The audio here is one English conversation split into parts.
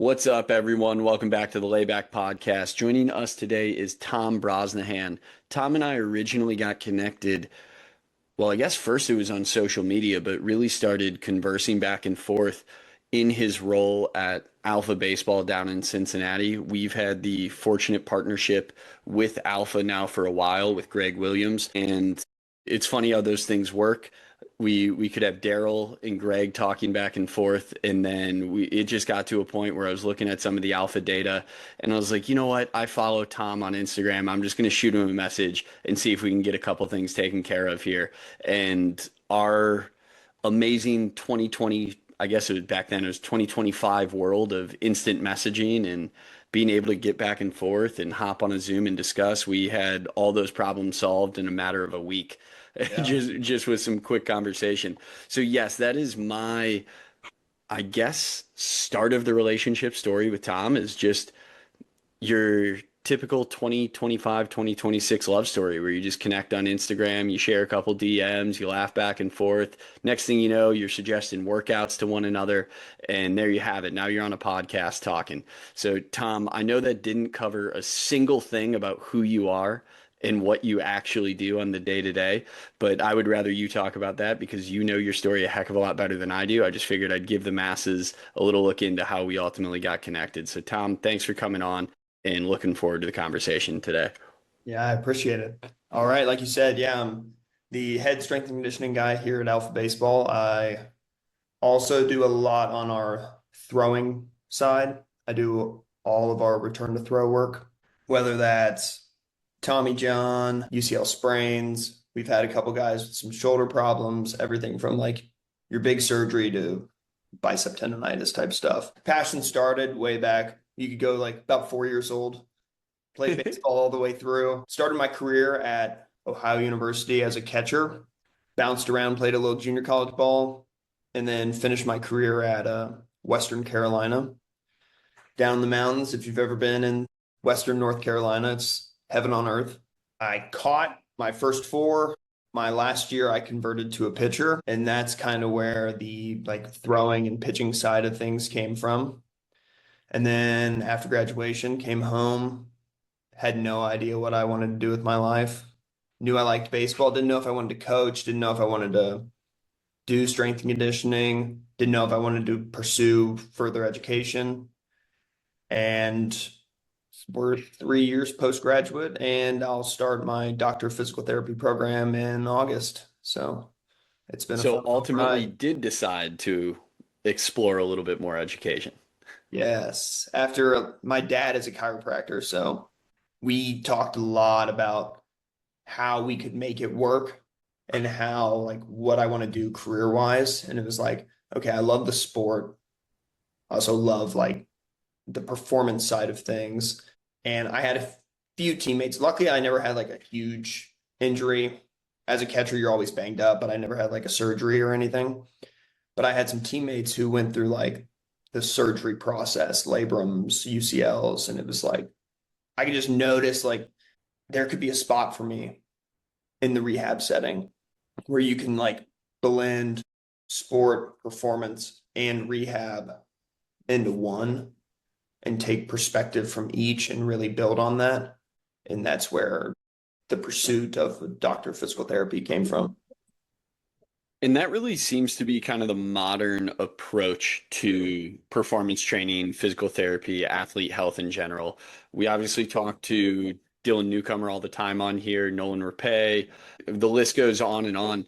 What's up, everyone? Welcome back to the Layback Podcast. Joining us today is Tom Brosnahan. Tom and I originally got connected. Well, I guess first it was on social media, but really started conversing back and forth in his role at Alpha Baseball down in Cincinnati. We've had the fortunate partnership with Alpha now for a while with Greg Williams, and it's funny how those things work. We could have Daryl and Greg talking back and forth, and then it just got to a point where I was looking at some of the Alpha data, and I was like, you know what? I follow Tom on Instagram. I'm just going to shoot him a message and see if we can get a couple things taken care of here. And our amazing 2020, I guess it was back then, it was 2025 world of instant messaging and being able to get back and forth and hop on a Zoom and discuss. We had all those problems solved in a matter of a week, Yeah. just with some quick conversation. So yes, that is my, I guess, start of the relationship story with Tom is just your typical 2025, 2026 love story where you just connect on Instagram, you share a couple DMs, you laugh back and forth. Next thing you know, you're suggesting workouts to one another, and there you have it. Now you're on a podcast talking. So, Tom, I know that didn't cover a single thing about who you are and what you actually do on the day to day, but I would rather you talk about that because you know your story a heck of a lot better than I do. I just figured I'd give the masses a little look into how we ultimately got connected. So, Tom, thanks for coming on and looking forward to the conversation today. Yeah, I appreciate it. All right. Like you said, yeah, I'm the head strength and conditioning guy here at Alpha Baseball. I also do a lot on our throwing side. I do all of our return to throw work, whether that's Tommy John, UCL sprains. We've had a couple guys with some shoulder problems, everything from like your big surgery to bicep tendonitis type stuff. Passion started way back. You could go like about 4 years old, played baseball all the way through. Started my career at Ohio University as a catcher, bounced around, played a little junior college ball, and then finished my career at Western Carolina. Down in the mountains, if you've ever been in Western North Carolina, it's heaven on earth. I caught my first four. My last year, I converted to a pitcher, and that's kind of where the like throwing and pitching side of things came from. And then after graduation, came home, had no idea what I wanted to do with my life. Knew I liked baseball, didn't know if I wanted to coach, didn't know if I wanted to do strength and conditioning, didn't know if I wanted to pursue further education. And we're 3 years postgraduate, and I'll start my doctor of physical therapy program in August. So it's been a So fun ultimately ride. did decide to explore a little bit more education. Yes. After my dad is a chiropractor, so we talked a lot about how we could make it work and how like what I want to do career wise. And it was like, okay, I love the sport. I also love like the performance side of things. And I had a few teammates. Luckily, I never had like a huge injury. As a catcher, you're always banged up, but I never had like a surgery or anything. But I had some teammates who went through like the surgery process, labrums, UCLs, and it was like I could just notice like there could be a spot for me in the rehab setting where you can like blend sport, performance, and rehab into one and take perspective from each and really build on that. And that's where the pursuit of doctor of physical therapy came from. And that really seems to be kind of the modern approach to performance training, physical therapy, athlete health in general. We obviously talk to Dylan Newcomer all the time on here, Nolan Rapay. The list goes on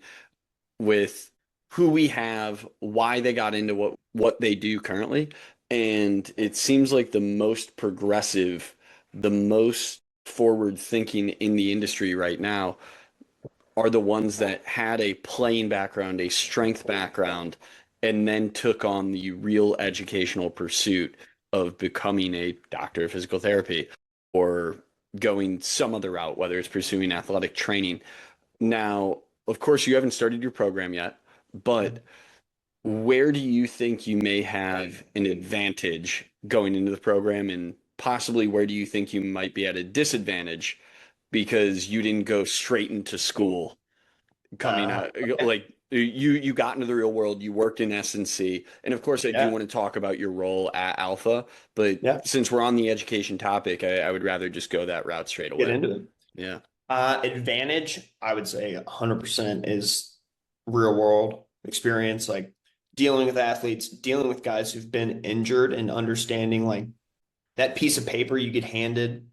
with who we have, why they got into what they do currently. And it seems like the most progressive, the most forward thinking in the industry right now are the ones that had a playing background, a strength background, and then took on the real educational pursuit of becoming a doctor of physical therapy or going some other route, whether it's pursuing athletic training. Now, of course, you haven't started your program yet, but where do you think you may have an advantage going into the program, and possibly where do you think you might be at a disadvantage because you didn't go straight into school coming out Okay. like You got into the real world, you worked in S&C, and of course I do Yeah. want to talk about your role at Alpha, but Yeah. since we're on the education topic, I would rather just go that route straight Get away. into it. Yeah. Advantage, I would say 100% is real world experience, like dealing with athletes, dealing with guys who've been injured and understanding like that piece of paper you get handed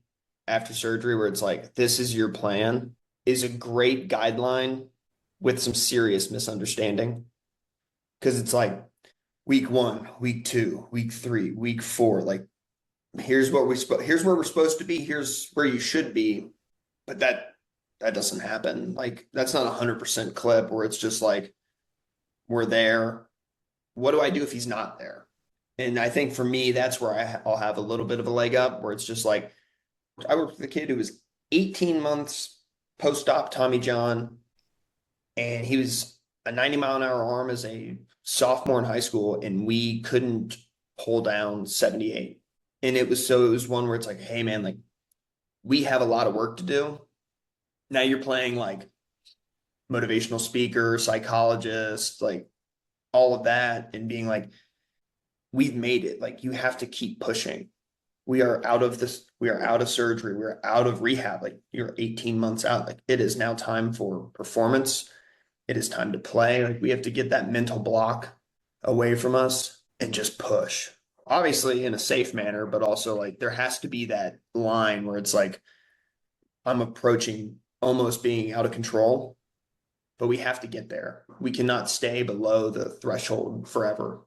after surgery where it's like, this is your plan, is a great guideline with some serious misunderstanding. Because it's like week one, week two, week three, week four, like here's where we're supposed to be, here's where you should be. But that doesn't happen. Like that's not 100% clip where it's just like we're there. What do I do if he's not there? And I think for me, that's where I'll have a little bit of a leg up where it's just like I worked with a kid who was 18 months post-op Tommy John, and he was a 90-mile-an-hour arm as a sophomore in high school, and we couldn't pull down 78. And it was one where it's like, hey man, like we have a lot of work to do. Now you're playing like motivational speaker, psychologist, like all of that, and being like, we've made it. Like you have to keep pushing. We are out of this, we are out of surgery, we're out of rehab. Like you're 18 months out. Like it is now time for performance. It is time to play. Like we have to get that mental block away from us and just push. Obviously in a safe manner, but also like there has to be that line where it's like I'm approaching almost being out of control, but we have to get there. We cannot stay below the threshold forever.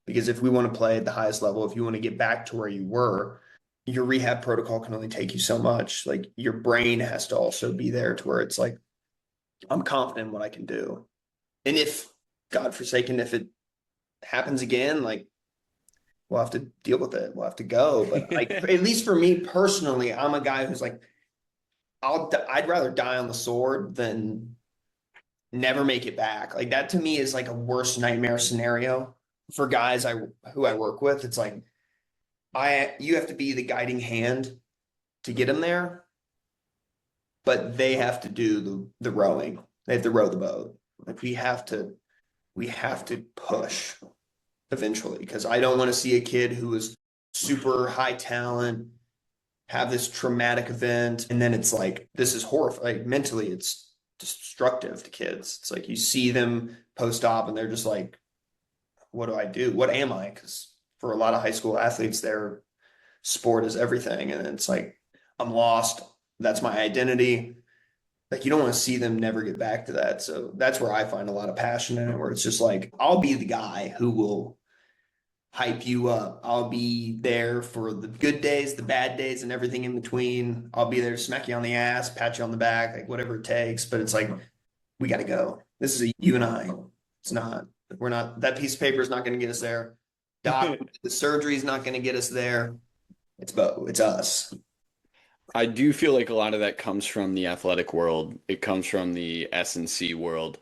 Because if we want to play at the highest level, if you want to get back to where you were, your rehab protocol can only take you so much. Like your brain has to also be there to where it's like, I'm confident in what I can do. And if, God forsaken, if it happens again, like we'll have to deal with it. We'll have to go. But like, at least for me personally, I'm a guy who's like, I'd rather die on the sword than never make it back. Like that to me is like a worst nightmare scenario for guys who I work with. It's like you have to be the guiding hand to get them there, but they have to do the rowing. They have to row the boat. Like we have to push eventually because I don't want to see a kid who is super high talent have this traumatic event and then it's like this is horrifying. Like mentally it's destructive to kids. It's like you see them post-op and they're just like, what do I do? What am I? Because for a lot of high school athletes, their sport is everything. And it's like, I'm lost. That's my identity. Like, you don't want to see them never get back to that. So that's where I find a lot of passion in it, where it's just like, I'll be the guy who will hype you up. I'll be there for the good days, the bad days, and everything in between. I'll be there to smack you on the ass, pat you on the back, like whatever it takes. But it's like, we got to go. This is a you and I. It's not, we're not, that piece of paper is not going to get us there. Doc, the surgery is not going to get us there. It's us. I do feel like a lot of that comes from the athletic world. It comes from the S&C world.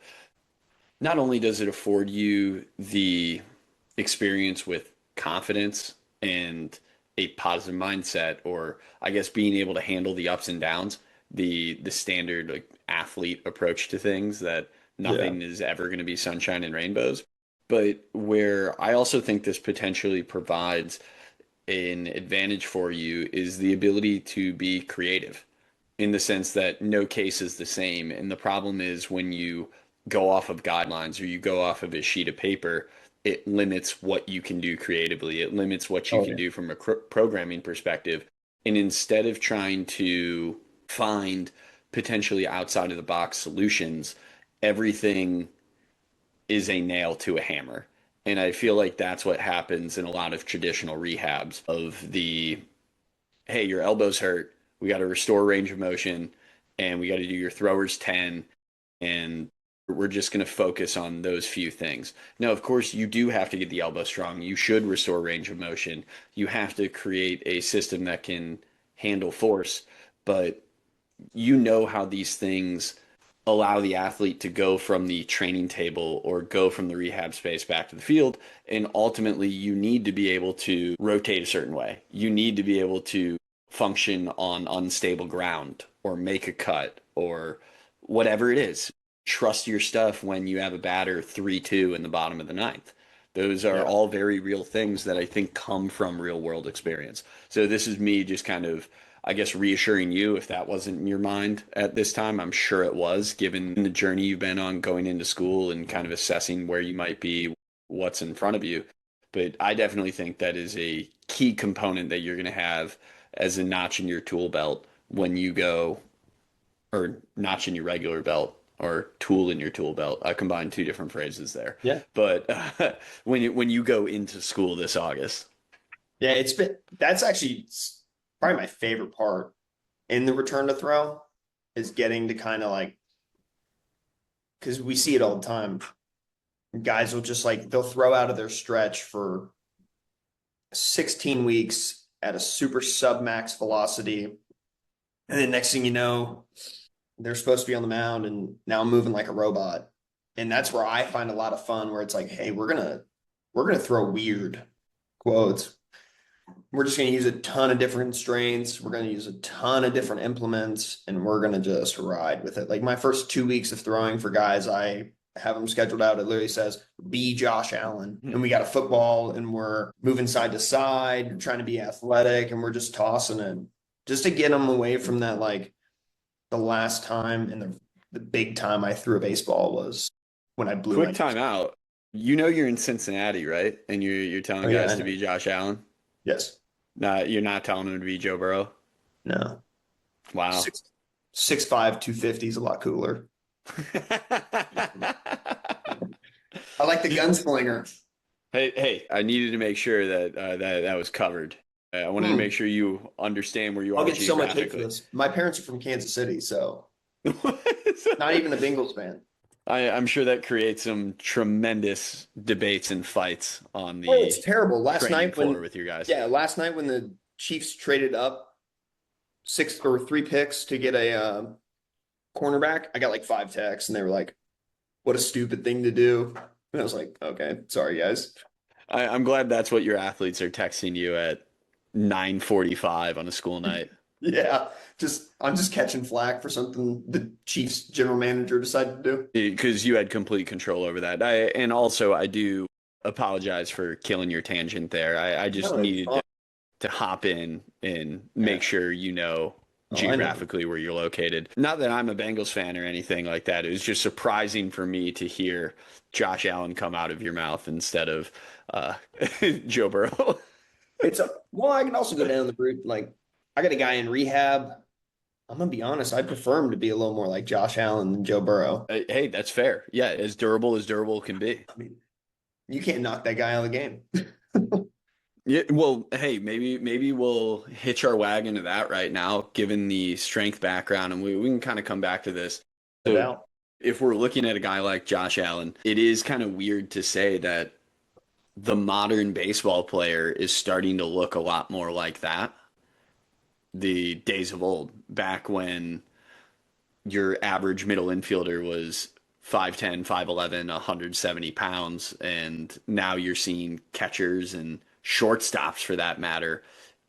Not only does it afford you the experience with confidence and a positive mindset, or I guess being able to handle the ups and downs, the standard like athlete approach to things that Yeah. nothing is ever going to be sunshine and rainbows. But where I also think this potentially provides an advantage for you is the ability to be creative in the sense that no case is the same. And the problem is when you go off of guidelines or you go off of a sheet of paper, it limits what you can do creatively. It limits what you Oh can yeah. do from a programming perspective. And instead of trying to find potentially outside of the box solutions, everything is a nail to a hammer. And I feel like that's what happens in a lot of traditional rehabs of the, hey, your elbow's hurt. We got to restore range of motion and we got to do your throwers 10 and we're just going to focus on those few things. Now, of course, you do have to get the elbow strong. You should restore range of motion. You have to create a system that can handle force, but you know how these things allow the athlete to go from the training table or go from the rehab space back to the field. And ultimately, you need to be able to rotate a certain way. You need to be able to function on unstable ground or make a cut or whatever it is. trust your stuff when you have a batter 3-2 in the bottom of the ninth. Those are Yeah. all very real things that I think come from real world experience. So this is me just kind of, I guess, reassuring you if that wasn't in your mind at this time. I'm sure it was, given the journey you've been on going into school and kind of assessing where you might be, what's in front of you. But I definitely think that is a key component that you're going to have as a notch in your tool belt when you go, or notch in your regular belt or tool in your tool belt. I combined two different phrases there. Yeah. But when you go into school this August, Yeah, that's actually probably my favorite part in the return to throw is getting to kind of like, because we see it all the time. Guys will just like, they'll throw out of their stretch for 16 weeks at a super sub max velocity. And then next thing you know, they're supposed to be on the mound and now moving like a robot. And that's where I find a lot of fun where it's like, hey, we're gonna throw weird quotes. We're just gonna use a ton of different strains. We're gonna use a ton of different implements, and we're gonna just ride with it. Like my first 2 weeks of throwing for guys, I have them scheduled out. It literally says be Josh Allen, and we got a football, and we're moving side to side, trying to be athletic, and we're just tossing it just to get them away from that. Like the last time and the big time I threw a baseball was when I blew quick my. time out. You know you're in Cincinnati, right? And you're Oh telling yeah, guys I to know. be Josh Allen. Yes. You're not telling them to be Joe Burrow. No. Wow. Six 6'5", 250 is a lot cooler. I like the gunslinger. Hey, I needed to make sure that that was covered. I wanted to make Hmm. sure you understand where you I'll are get so much hate for geographically. this. My parents are from Kansas City, so not even a Bengals fan. I'm sure that creates some tremendous debates and fights on Oh, it's the terrible. training floor with you guys. Last night when the Chiefs traded up 6 or 3 picks to get a cornerback, I got like 5 texts, and they were like, "What a stupid thing to do." And I was like, "Okay, sorry guys." I'm glad that's what your athletes are texting you at 9:45 on a school night. Yeah, just I'm just catching flack for something the Chiefs general manager decided to do. Because you had complete control over that. And also I do apologize for killing your tangent there. I just No, it's needed fine. to hop in and Yeah. make sure you know Oh, I know. geographically where you're located. Not that I'm a Bengals fan or anything like that. It was just surprising for me to hear Josh Allen come out of your mouth instead of uh, Joe Burrow. Well, I can also go down the route. Like, I got a guy in rehab. I'm gonna be honest. I prefer him to be a little more like Josh Allen than Joe Burrow. Hey, that's fair. Yeah, as durable can be. I mean, you can't knock that guy out of the game. Yeah, well, hey, maybe we'll hitch our wagon to that right now, given the strength background, and we can kind of come back to this. No So doubt. if we're looking at a guy like Josh Allen, it is kind of weird to say that the modern baseball player is starting to look a lot more like that. The days of old, back when your average middle infielder was 5'10", 5'11", 170 pounds, and now you're seeing catchers and shortstops for that matter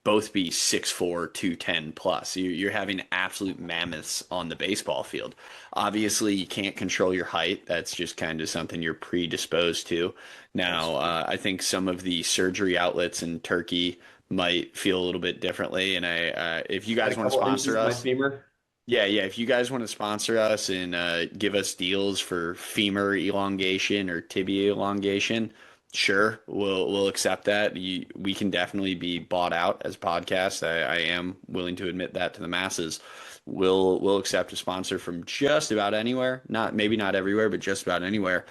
both be 6'4", 210 plus. You're having absolute mammoths on the baseball field. Obviously, you can't control your height. That's just kind of something you're predisposed to. That's Now, I think some of the surgery outlets in Turkey might feel a little bit differently. And if you had a guys want to couple inches sponsor in my us, femur. yeah. If you guys want to sponsor us and give us deals for femur elongation or tibia elongation, sure, we'll accept that. We can definitely be bought out as a podcast. I am willing to admit that to the masses. We'll accept a sponsor from just about anywhere. Not maybe not everywhere, but just about anywhere.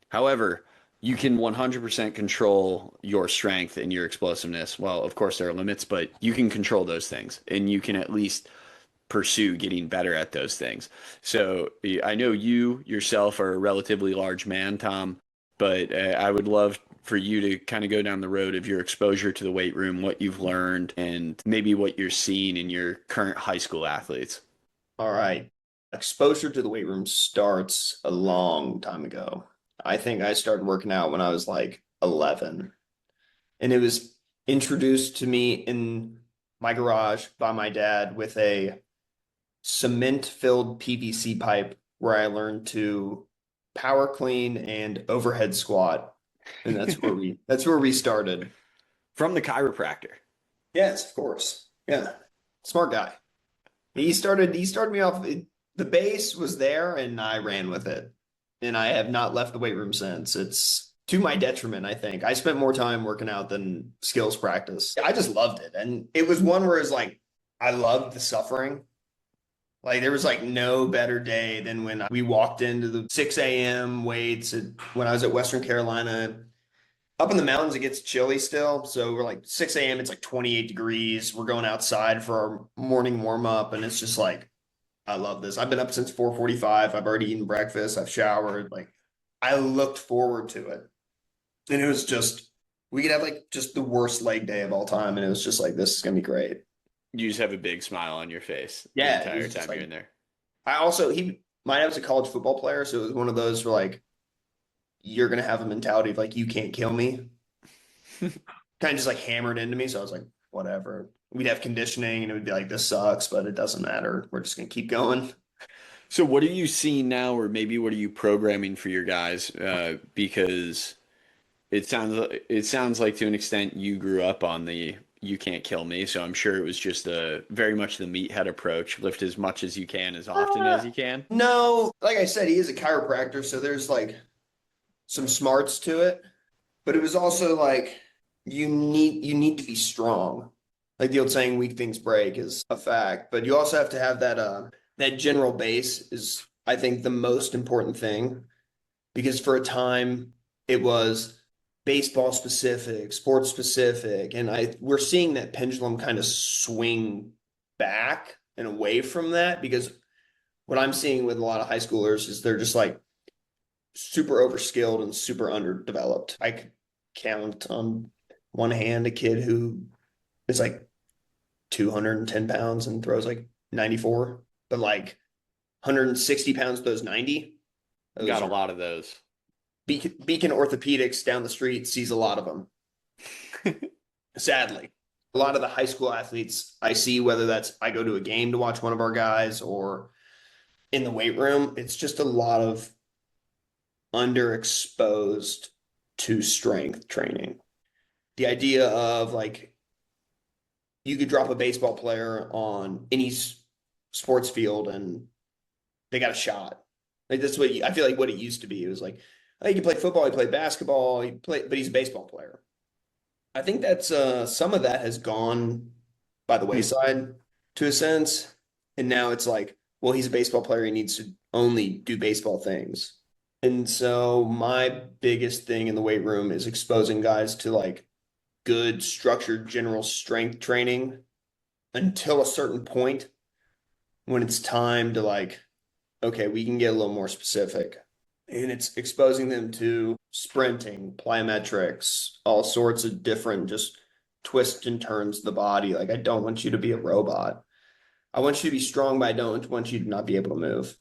However, you can 100% control your strength and your explosiveness. Well, of course there are limits, but you can control those things, and you can at least pursue getting better at those things. So I know you yourself are a relatively large man, Tom, but I would love for you to kind of go down the road of your exposure to the weight room, what you've learned, and maybe what you're seeing in your current high school athletes. All right. Exposure to the weight room starts a long time ago. I think I started working out when I was like 11, and it was introduced to me in my garage by my dad with a cement-filled PVC pipe where I learned to power clean and overhead squat. And that's where we started. From the chiropractor. Yes, of course. Yeah. Smart guy. He started me off. The base was there and I ran with it. And I have not left the weight room since. It's to my detriment, I think. I spent more time working out than skills practice. I just loved it. And it was one where it's like I loved the suffering. Like there was like no better day than when we walked into the 6 a.m. weights when I was at Western Carolina. Up in the mountains, it gets chilly still. So we're like 6 a.m. It's like 28 degrees. We're going outside for our morning warm up, and it's just like I love this. I've been up since 4:45. I've already eaten breakfast. I've showered. Like I looked forward to it, and it was just we could have like just the worst leg day of all time, and it was just like this is gonna be great. You just have a big smile on your face the Yeah, it entire was just time you're like in there. I also he my dad was a college football player, so it was one of those where like you're gonna have a mentality of like you can't kill me. Kind of just like hammered into me. So I was like, whatever. We'd have conditioning and it would be like, this sucks, but it doesn't matter. We're just gonna keep going. So what are you seeing now, or maybe what are you programming for your guys? Because it sounds like to an extent you grew up on the you can't kill me. So I'm sure it was just the very much the meathead approach. Lift as much as you can, as often as you can. No, like I said, he is a chiropractor, so there's like some smarts to it. But it was also like you need to be strong. Like the old saying, weak things break is a fact. But you also have to have that general base is I think the most important thing because for a time it was baseball specific, sports specific, and I we're seeing that pendulum kind of swing back and away from that because what I'm seeing with a lot of high schoolers is they're just like super overskilled and super underdeveloped. I could count on one hand a kid who is like 210 pounds and throws like 94, but like 160 pounds throws 90. Those Got a are lot of those. Beacon Orthopedics down the street sees a lot of them. Sadly, a lot of the high school athletes I see, whether that's I go to a game to watch one of our guys or in the weight room, it's just a lot of underexposed to strength training. The idea of like you could drop a baseball player on any sports field and they got a shot. Like that's what I feel like what it used to be. It was like, oh, he can play football, he played basketball, but he's a baseball player. I think that's some of that has gone by the Hmm. wayside to a sense. And now it's like, well, he's a baseball player, he needs to only do baseball things. And so my biggest thing in the weight room is exposing guys to like good structured general strength training until a certain point when it's time to like, okay, we can get a little more specific. And it's exposing them to sprinting, plyometrics, all sorts of different just twists and turns of the body. Like, I don't want you to be a robot. I want you to be strong, but I don't want you to not be able to move.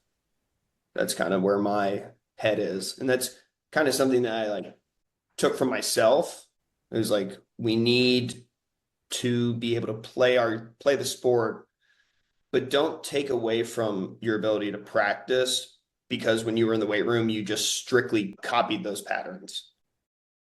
That's kind of where my head is. And that's kind of something that I like took from myself. It was like, we need to be able to play the sport, but don't take away from your ability to practice because when you were in the weight room, you just strictly copied those patterns.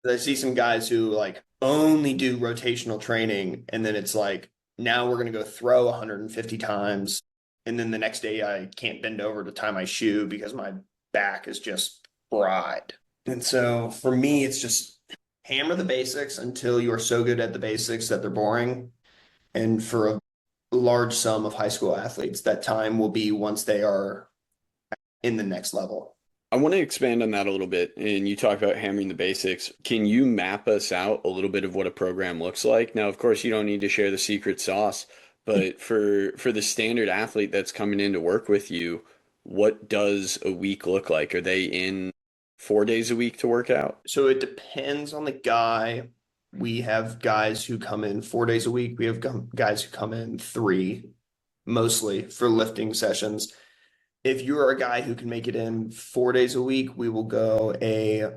I see some guys who like only do rotational training, and then it's like, now we're going to go throw 150 times. And then the next day, I can't bend over to tie my shoe because my back is just fried. And so for me, it's just hammer the basics until you are so good at the basics that they're boring. And for a large sum of high school athletes, that time will be once they are in the next level. I want to expand on that a little bit. And you talk about hammering the basics. Can you map us out a little bit of what a program looks like? Now, of course, you don't need to share the secret sauce, but for the standard athlete that's coming in to work with you, what does a week look like? Are they in 4 days a week to work out? So it depends on the guy. We have guys who come in 4 days a week. We have guys who come in three, mostly for lifting sessions. If you're a guy who can make it in 4 days a week, we will go a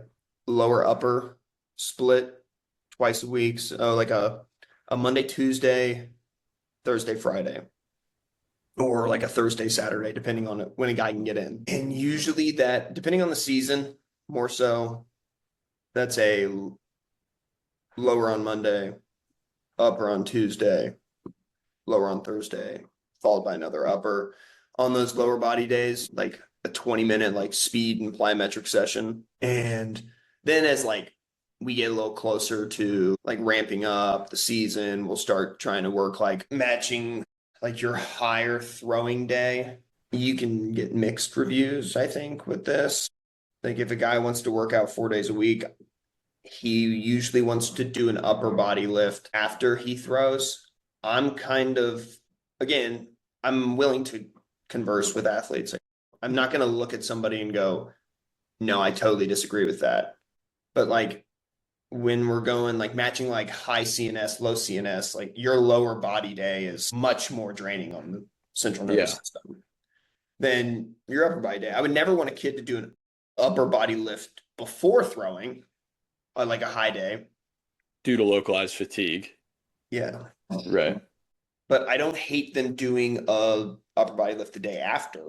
lower upper split twice a week. So like a Monday, Tuesday, Thursday, Friday. or like a Thursday, Saturday, depending on when a guy can get in. And usually that, depending on the season, more so, that's a lower on Monday, upper on Tuesday, lower on Thursday, followed by another upper. On those lower body days, like a 20-minute like speed and plyometric session. And then as like we get a little closer to like ramping up the season, we'll start trying to work like matching like your higher throwing day. You can get mixed reviews, I think, with this. Like if a guy wants to work out 4 days a week, he usually wants to do an upper body lift after he throws. I'm kind of, again, I'm willing to converse with athletes. I'm not going to look at somebody and go, no, I totally disagree with that. But like when we're going like matching like high CNS, low CNS, like your lower body day is much more draining on the central nervous Yeah. system than your upper body day. I would never want a kid to do an upper body lift before throwing on like a high day. Due to localized fatigue. Yeah. Right. But I don't hate them doing a upper body lift the day after,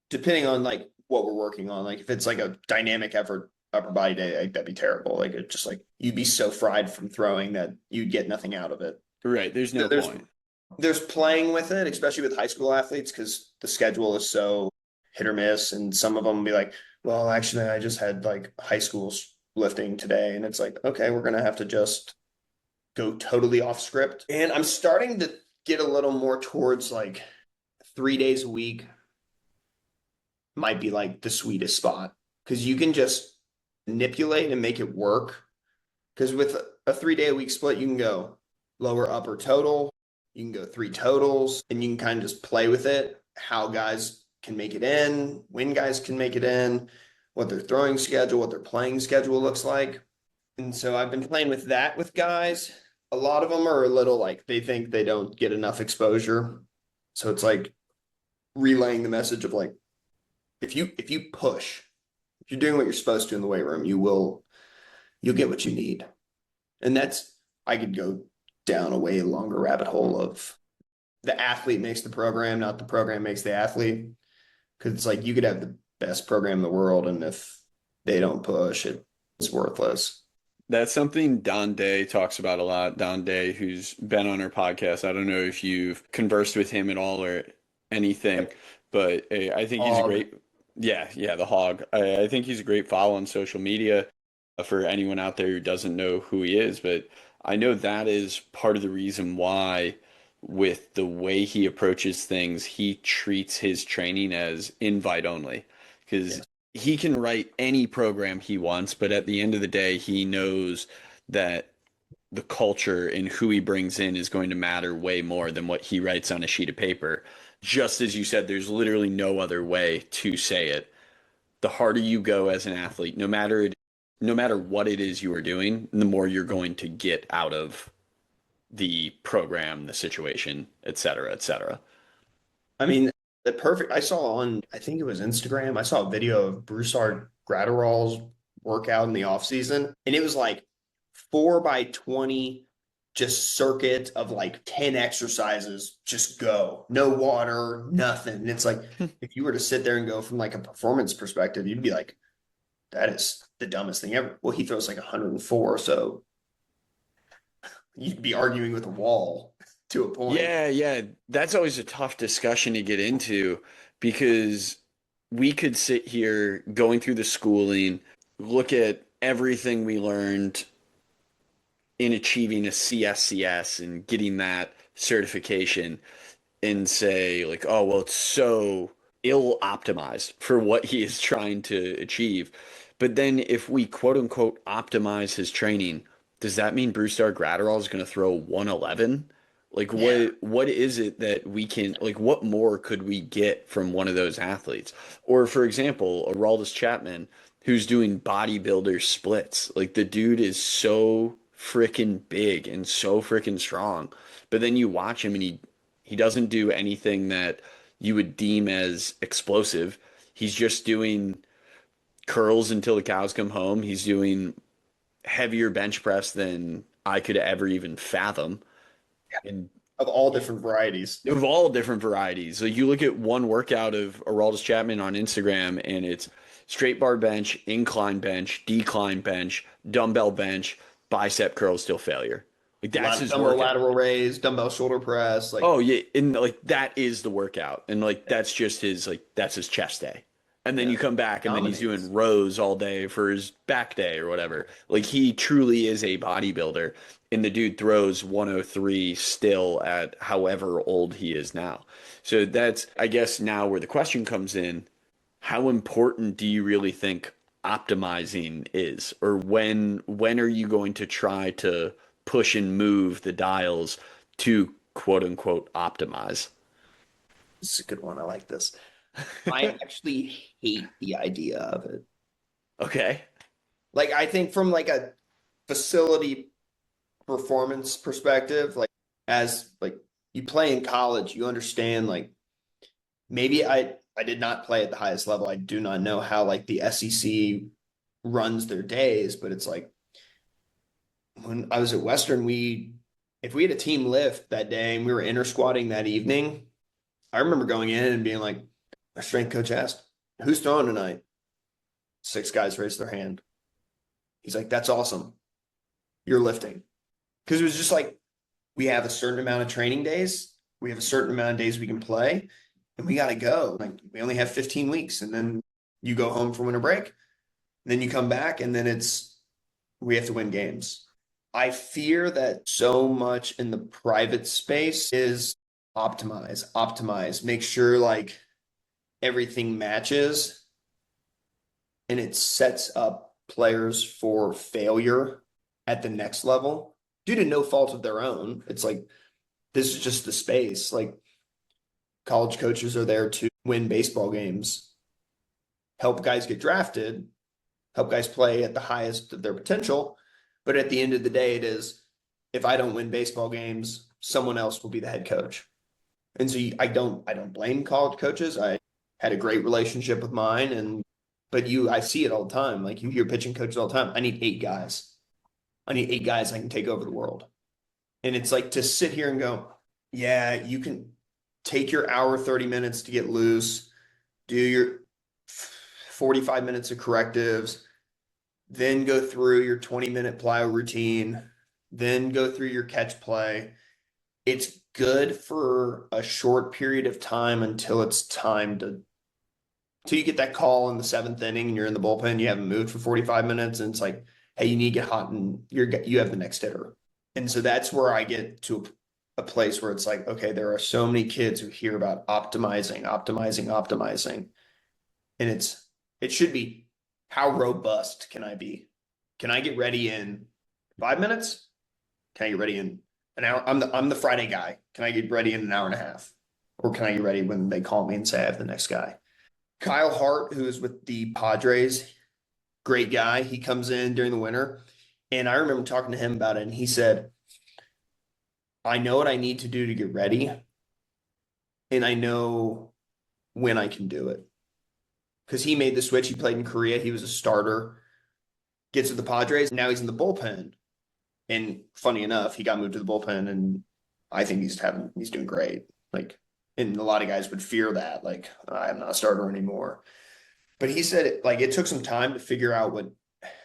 depending on like what we're working on. Like if it's like a dynamic effort upper body day, like, that'd be terrible. Like it just like you'd be so fried from throwing that you'd get nothing out of it. Right. There's no There's point. there's playing with it, especially with high school athletes, because the schedule is so hit or miss, and some of them will be like, well, actually, I just had like high school lifting today, and it's like, okay, we're gonna have to just go totally off script. And I'm starting to get a little more towards like 3 days a week might be like the sweetest spot because you can just manipulate and make it work. Because with a 3 day a week split, you can go lower upper total, you can go three totals, and you can kind of just play with it, how guys can make it in, when guys can make it in, what their throwing schedule, what their playing schedule looks like. And so I've been playing with that with guys. A lot of them are a little like they think they don't get enough exposure. So it's like relaying the message of like if you push, if you're doing what you're supposed to in the weight room, you'll get what you need. And that's I could go down a way longer rabbit hole of the athlete makes the program, not the program makes the athlete. Because it's like you could have the best program in the world, and if they don't push, it's worthless. That's something Don Day talks about a lot. Don Day, who's been on our podcast. I don't know if you've conversed with him at all or anything, Yep. but I think he's a Hog. great, yeah, the hog. I think he's a great follow on social media for anyone out there who doesn't know who he is. But I know that is part of the reason why, with the way he approaches things, he treats his training as invite only. Because Yes. he can write any program he wants, but at the end of the day, he knows that the culture and who he brings in is going to matter way more than what he writes on a sheet of paper. Just as you said, there's literally no other way to say it. The harder you go as an athlete, no matter what it is you are doing, the more you're going to get out of the program, the situation, et cetera, et cetera. I mean, the perfect. I saw on, I think it was Instagram. I saw a video of Broussard Gratterall's workout in the off season, and it was like 4 by 20, just circuit of like 10 exercises. Just go, no water, nothing. And it's like if you were to sit there and go from like a performance perspective, you'd be like, that is the dumbest thing ever. Well, he throws like 104, so you'd be arguing with a wall to a point. Yeah, that's always a tough discussion to get into because we could sit here going through the schooling, look at everything we learned in achieving a CSCS and getting that certification and say like, oh, well, it's so ill optimized for what he is trying to achieve. But then if we quote unquote optimize his training, does that mean Brewstar Gratterall is going to throw 111? Like Yeah. what is it that we can like what more could we get from one of those athletes? Or for example, Araldus Chapman who's doing bodybuilder splits. Like the dude is so freaking big and so freaking strong. But then you watch him and he doesn't do anything that you would deem as explosive. He's just doing curls until the cows come home. He's doing heavier bench press than I could ever even fathom. And of all different varieties. of all different varieties. Like you look at one workout of Aroldis Chapman on Instagram, and it's straight bar bench, incline bench, decline bench, dumbbell bench, bicep curl still failure. Like that's his Dumbbell workout. lateral raise, dumbbell shoulder press, like Oh yeah, and like that is the workout, and like that's just his like that's his chest day. And then yeah, you come back, and then he's dominates. doing rows all day for his back day or whatever. Like he truly is a bodybuilder, and the dude throws 103 still at however old he is now. So that's, I guess, now where the question comes in: how important do you really think optimizing is, or when are you going to try to push and move the dials to quote unquote optimize? This is a good one. I like this. I actually hate the idea of it. Okay. Like I think from like a facility performance perspective, like as like you play in college, you understand like maybe I did not play at the highest level. I do not know how like the SEC runs their days, but it's like when I was at Western, we if we had a team lift that day and we were inter squatting that evening, I remember going in and being like, our strength coach asked, "Who's throwing tonight?" 6 guys raised their hand. He's like, "That's awesome. You're lifting." Because it was just like we have a certain amount of training days, we have a certain amount of days we can play, and we got to go. Like we only have 15 weeks, and then you go home for winter break, and then you come back, and then it's we have to win games. I fear that so much in the private space is optimize, make sure like everything matches and it sets up players for failure at the next level due to no fault of their own. It's like this is just the space. Like college coaches are there to win baseball games, help guys get drafted, help guys play at the highest of their potential. But at the end of the day, it is if I don't win baseball games, someone else will be the head coach. And so I don't blame college coaches. I had a great relationship with mine, and but I see it all the time. Like you hear pitching coaches all the time. I need 8 guys. I need 8 guys that can take over the world. And it's like to sit here and go, yeah, you can take your hour 30 minutes to get loose, do your 45 minutes of correctives, then go through your 20-minute plyo routine, then go through your catch play. It's good for a short period of time until it's time to till you get that call in the 7th inning and you're in the bullpen, you haven't moved for 45 minutes, and it's like, hey, you need to get hot and you have the next hitter. And so that's where I get to a place where it's like, okay, there are so many kids who hear about optimizing. And it should be how robust can I be? Can I get ready in 5 minutes? Can I get ready in an hour? I'm the Friday guy. Can I get ready in an hour and a half? Or can I get ready when they call me and say I have the next guy? Kyle Hart, who is with the Padres, great guy. He comes in during the winter. And I remember talking to him about it. And he said, I know what I need to do to get ready. And I know when I can do it. Because he made the switch. He played in Korea. He was a starter. Gets to the Padres. Now he's in the bullpen. And funny enough, he got moved to the bullpen. And I think he's doing great. Like, and a lot of guys would fear that. Like, I'm not a starter anymore. But he said it took some time to figure out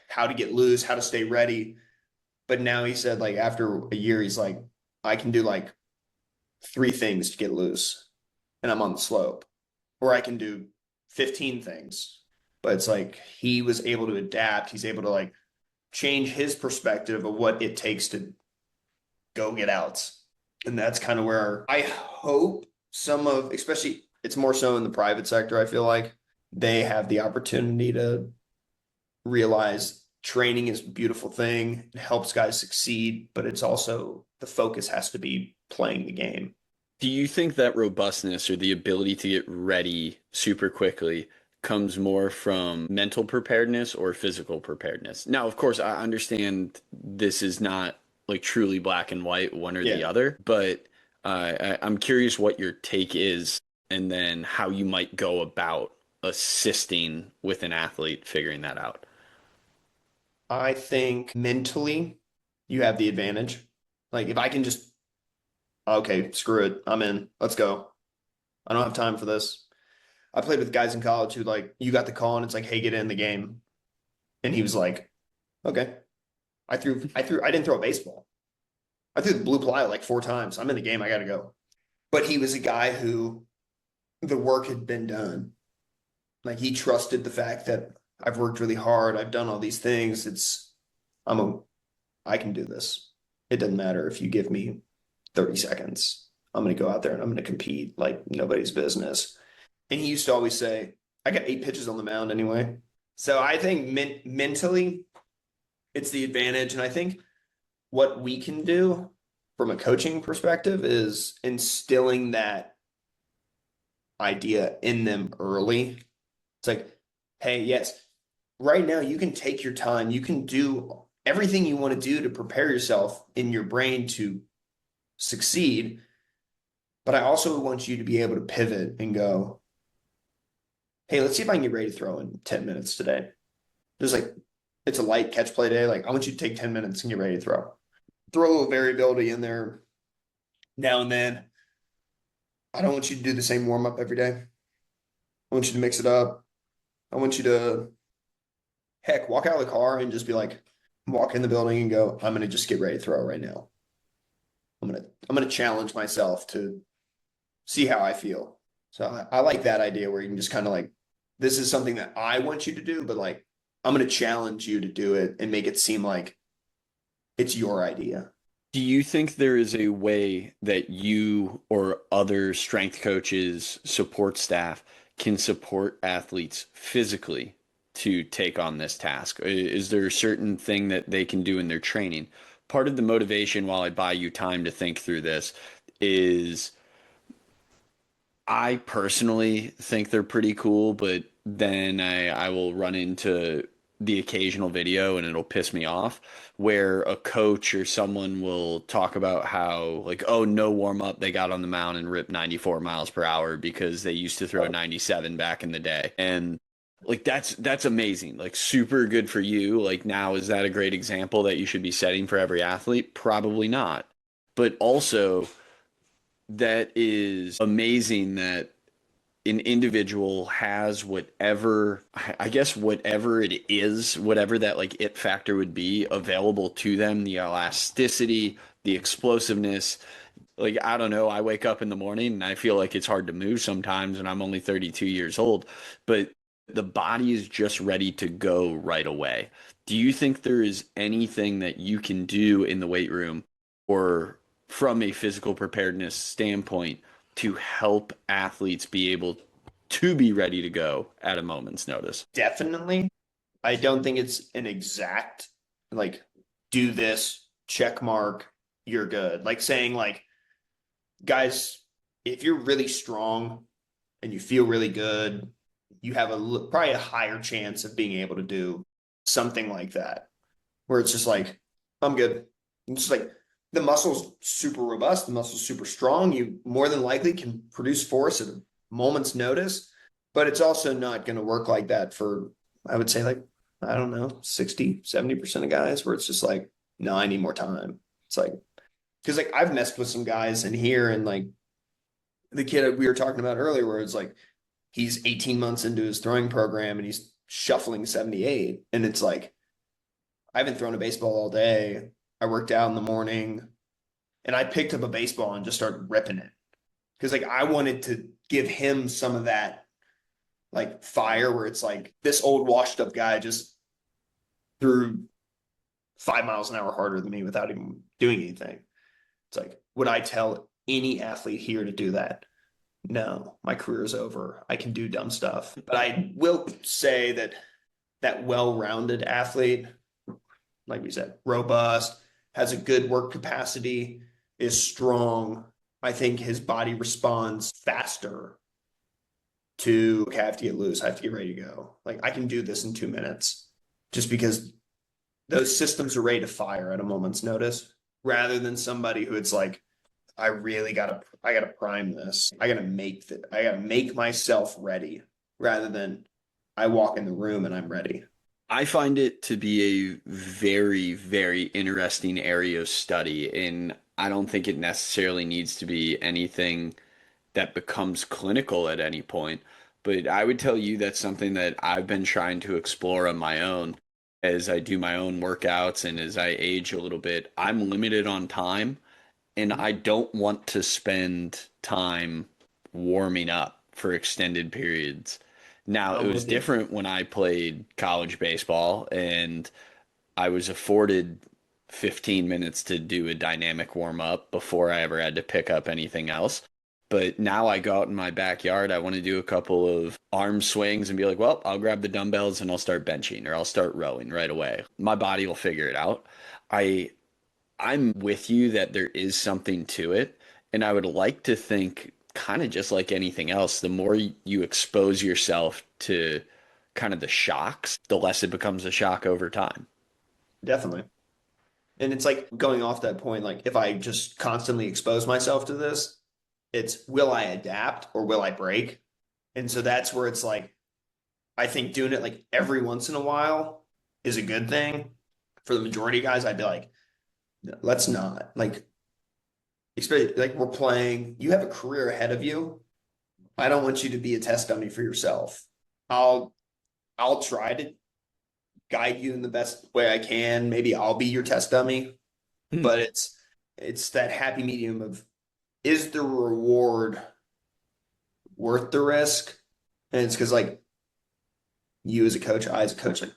how to get loose, how to stay ready. But now he said like after a year, he's like, I can do like 3 things to get loose and I'm on the slope. Or I can do 15 things. But it's like he was able to adapt. He's able to like change his perspective of what it takes to go get outs. And that's kind of where I hope especially it's more so in the private sector, I feel like they have the opportunity to realize training is a beautiful thing. It helps guys succeed, but it's also the focus has to be playing the game. Do you think that robustness or the ability to get ready super quickly comes more from mental preparedness or physical preparedness? Now, of course, I understand this is not like truly black and white, one or the Yeah. other, but I'm curious what your take is and then how you might go about assisting with an athlete figuring that out. I think mentally you have the advantage. Like if I can just Okay, screw it. I'm in. Let's go. I don't have time for this. I played with guys in college who like you got the call and it's like, hey, get in the game. And he was like, okay. I didn't throw a baseball. I threw the blue ply like 4 times. I'm in the game. I gotta go. But he was a guy who the work had been done. Like he trusted the fact that I've worked really hard. I've done all these things. I'm a, I can do this. It doesn't matter if you give me 30 seconds. I'm going to go out there and I'm going to compete like nobody's business. And he used to always say, I got 8 pitches on the mound anyway. So I think mentally, it's the advantage. And I think what we can do from a coaching perspective is instilling that idea in them early. It's like, hey, yes, right now you can take your time. You can do everything you want to do to prepare yourself in your brain to succeed. But I also want you to be able to pivot and go, hey, let's see if I can get ready to throw in 10 minutes today. Just like it's a light catch play day. Like I want you to take 10 minutes and get ready to throw. Throw a little variability in there now and then. I don't want you to do the same warm up every day. I want you to mix it up. I want you to heck walk out of the car and just be like, walk in the building and go, I'm gonna just get ready to throw right now. I'm gonna challenge myself to see how I feel. So I like that idea where you can just kind of like, this is something that I want you to do, but like I'm gonna challenge you to do it and make it seem like it's your idea. Do you think there is a way that you or other strength coaches, support staff can support athletes physically to take on this task? Is there a certain thing that they can do in their training? Part of the motivation, while I buy you time to think through this, is I personally think they're pretty cool, but then I will run into the occasional video and it'll piss me off where a coach or someone will talk about how like, oh, no warm up, they got on the mound and ripped 94 miles per hour because they used to throw 97 back in the day. And like that's amazing. Like super good for you. Like now is that a great example that you should be setting for every athlete? Probably not. But also that is amazing that an individual has whatever, I guess, whatever it is, whatever that like it factor would be available to them, the elasticity, the explosiveness. Like, I don't know, I wake up in the morning and I feel like it's hard to move sometimes, and I'm only 32 years old, but the body is just ready to go right away. Do you think there is anything that you can do in the weight room or from a physical preparedness standpoint to help athletes be able to be ready to go at a moment's notice? Definitely. I don't think it's an exact like do this check mark, you're good. Like saying like guys, if you're really strong and you feel really good, you have probably a higher chance of being able to do something like that, where it's just like, I'm good. It's just like the muscle's super robust, the muscle's super strong. You more than likely can produce force at a moment's notice, but it's also not going to work like that for, I would say, like, I don't know, 60, 70% of guys, where it's just like, no, I need more time. It's like, because like I've messed with some guys in here and like the kid we were talking about earlier, where it's like he's 18 months into his throwing program and he's shuffling 78. And it's like, I haven't thrown a baseball all day. I worked out in the morning and I picked up a baseball and just started ripping it. Cause like I wanted to give him some of that like fire where it's like this old washed up guy just threw 5 miles an hour harder than me without even doing anything. It's like, would I tell any athlete here to do that? No, my career is over. I can do dumb stuff. But I will say that that well-rounded athlete, like we said, robust, has a good work capacity, is strong. I think his body responds faster to, okay, I have to get loose. I have to get ready to go. Like I can do this in 2 minutes just because those systems are ready to fire at a moment's notice rather than somebody who it's like, I gotta prime this. I gotta make myself ready rather than I walk in the room and I'm ready. I find it to be a very, very interesting area of study. And I don't think it necessarily needs to be anything that becomes clinical at any point. But I would tell you that's something that I've been trying to explore on my own as I do my own workouts and as I age a little bit. I'm limited on time, and Mhm. I don't want to spend time warming up for extended periods. Now, it I'm was with you. different when I played college baseball and I was afforded 15 minutes to do a dynamic warm up before I ever had to pick up anything else. But now I go out in my backyard, I want to do a couple of arm swings and be like, well, I'll grab the dumbbells and I'll start benching or I'll start rowing right away. My body will figure it out. I I'm with you that there is something to it, and I would like to think kind of just like anything else, the more you expose yourself to kind of the shocks, the less it becomes a shock over time. Definitely. And it's like going off that point, like if I just constantly expose myself to this, it's will I adapt or will I break? And so that's where it's like, I think doing it like every once in a while is a good thing. For the majority of guys, I'd be like, let's not. Like, especially like we're playing, you have a career ahead of you. I don't want you to be a test dummy for yourself. I'll I'll try to guide you in the best way I can. Maybe I'll be your test dummy, Hmm. but it's that happy medium of is the reward worth the risk? And it's because like you as a coach, I as a coach, like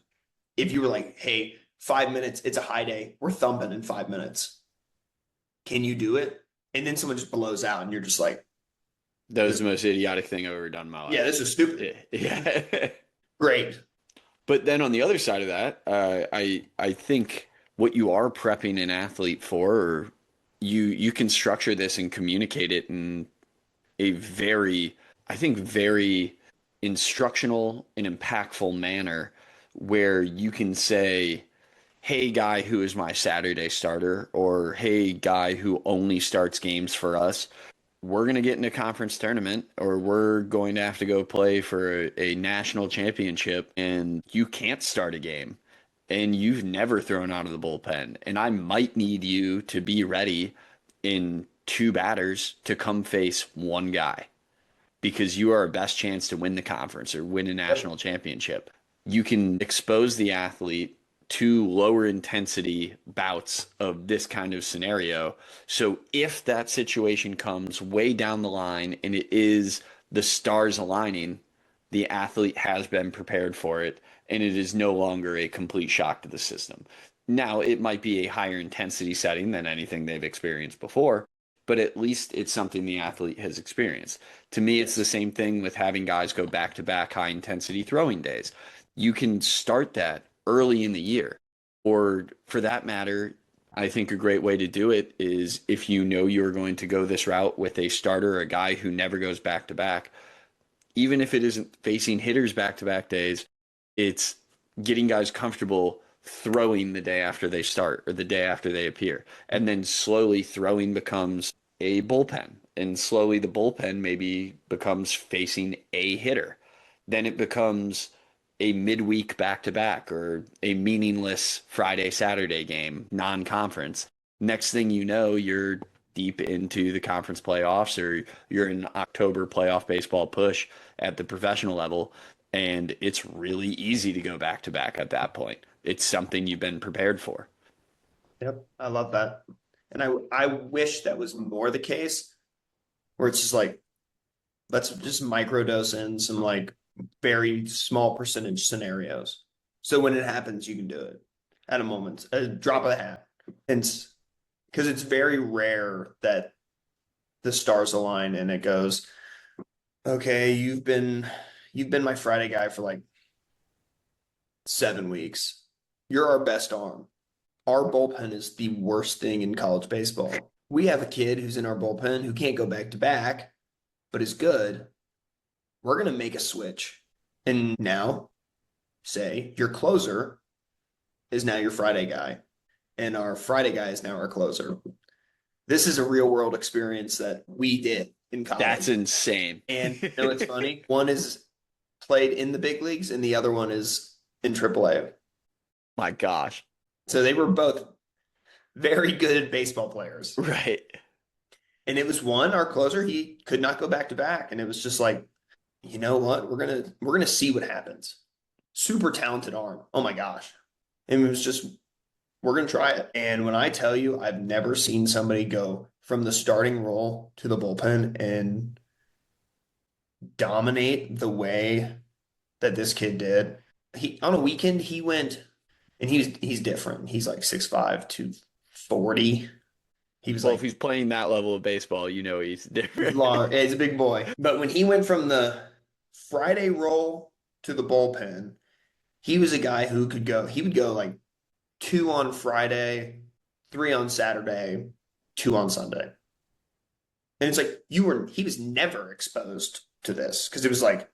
if you were like, hey, 5 minutes, it's a high day, we're thumping in 5 minutes. Can you do it? And then someone just blows out, and you're just like, That was this, the most idiotic thing I've ever done in my yeah, life. this is stupid. Yeah. Yeah. Great. But then on the other side of that, I think what you are prepping an athlete for, or you can structure this and communicate it in a very, I think, very instructional and impactful manner where you can say, hey, guy who is my Saturday starter, or hey, guy who only starts games for us, we're going to get in a conference tournament or we're going to have to go play for a national championship and you can't start a game and you've never thrown out of the bullpen and I might need you to be ready in two batters to come face one guy because you are our best chance to win the conference or win a Yep. national championship. You can expose the athlete to lower intensity bouts of this kind of scenario. So if that situation comes way down the line and it is the stars aligning, the athlete has been prepared for it and it is no longer a complete shock to the system. Now, it might be a higher intensity setting than anything they've experienced before, but at least it's something the athlete has experienced. To me, it's the Yes. same thing with having guys go back to back high intensity throwing days. You can start that early in the year. Or for that matter, I think a great way to do it is if you know you're going to go this route with a starter, a guy who never goes back to back, even if it isn't facing hitters back to back days, it's getting guys comfortable throwing the day after they start or the day after they appear. And then slowly throwing becomes a bullpen. And slowly the bullpen maybe becomes facing a hitter. Then it becomes a midweek back to back or a meaningless Friday, Saturday game, non conference. Next thing you know, you're deep into the conference playoffs or you're in October playoff baseball push at the professional level. And it's really easy to go back to back at that point. It's something you've been prepared for. Yep. I love that. And I wish that was more the case where it's just like, let's just microdose in some like very small percentage scenarios. So when it happens, you can do it at a moment, a drop of the hat. And because it's very rare that the stars align and it goes, okay, you've been my Friday guy for like 7 weeks. You're our best arm. Our bullpen is the worst thing in college baseball. We have a kid who's in our bullpen who can't go back to back, but is good. We're going to make a switch. And now, say your closer is now your Friday guy, and our Friday guy is now our closer. This is a real world experience that we did in That's college. insane. And you know what's funny? One is played in the big leagues, and the other one is in AAA. My gosh. So they were both very good baseball players. Right. And it was one, our closer, he could not go back to back. And it was just like, you know what? We're gonna see what happens. Super talented arm. Oh my gosh. And it was just, we're gonna try it. And when I tell you, I've never seen somebody go from the starting role to the bullpen and dominate the way that this kid did. He on a weekend he went and he's different. He's like 6'5", 240. He was Well, if like he's playing that level of baseball, you know he's he's different. long. Yeah, he's a big boy. But when he went from the Friday roll to the bullpen, he was a guy who could go. He would go like two on Friday, three on Saturday, two on Sunday. And it's like he was never exposed to this because it was like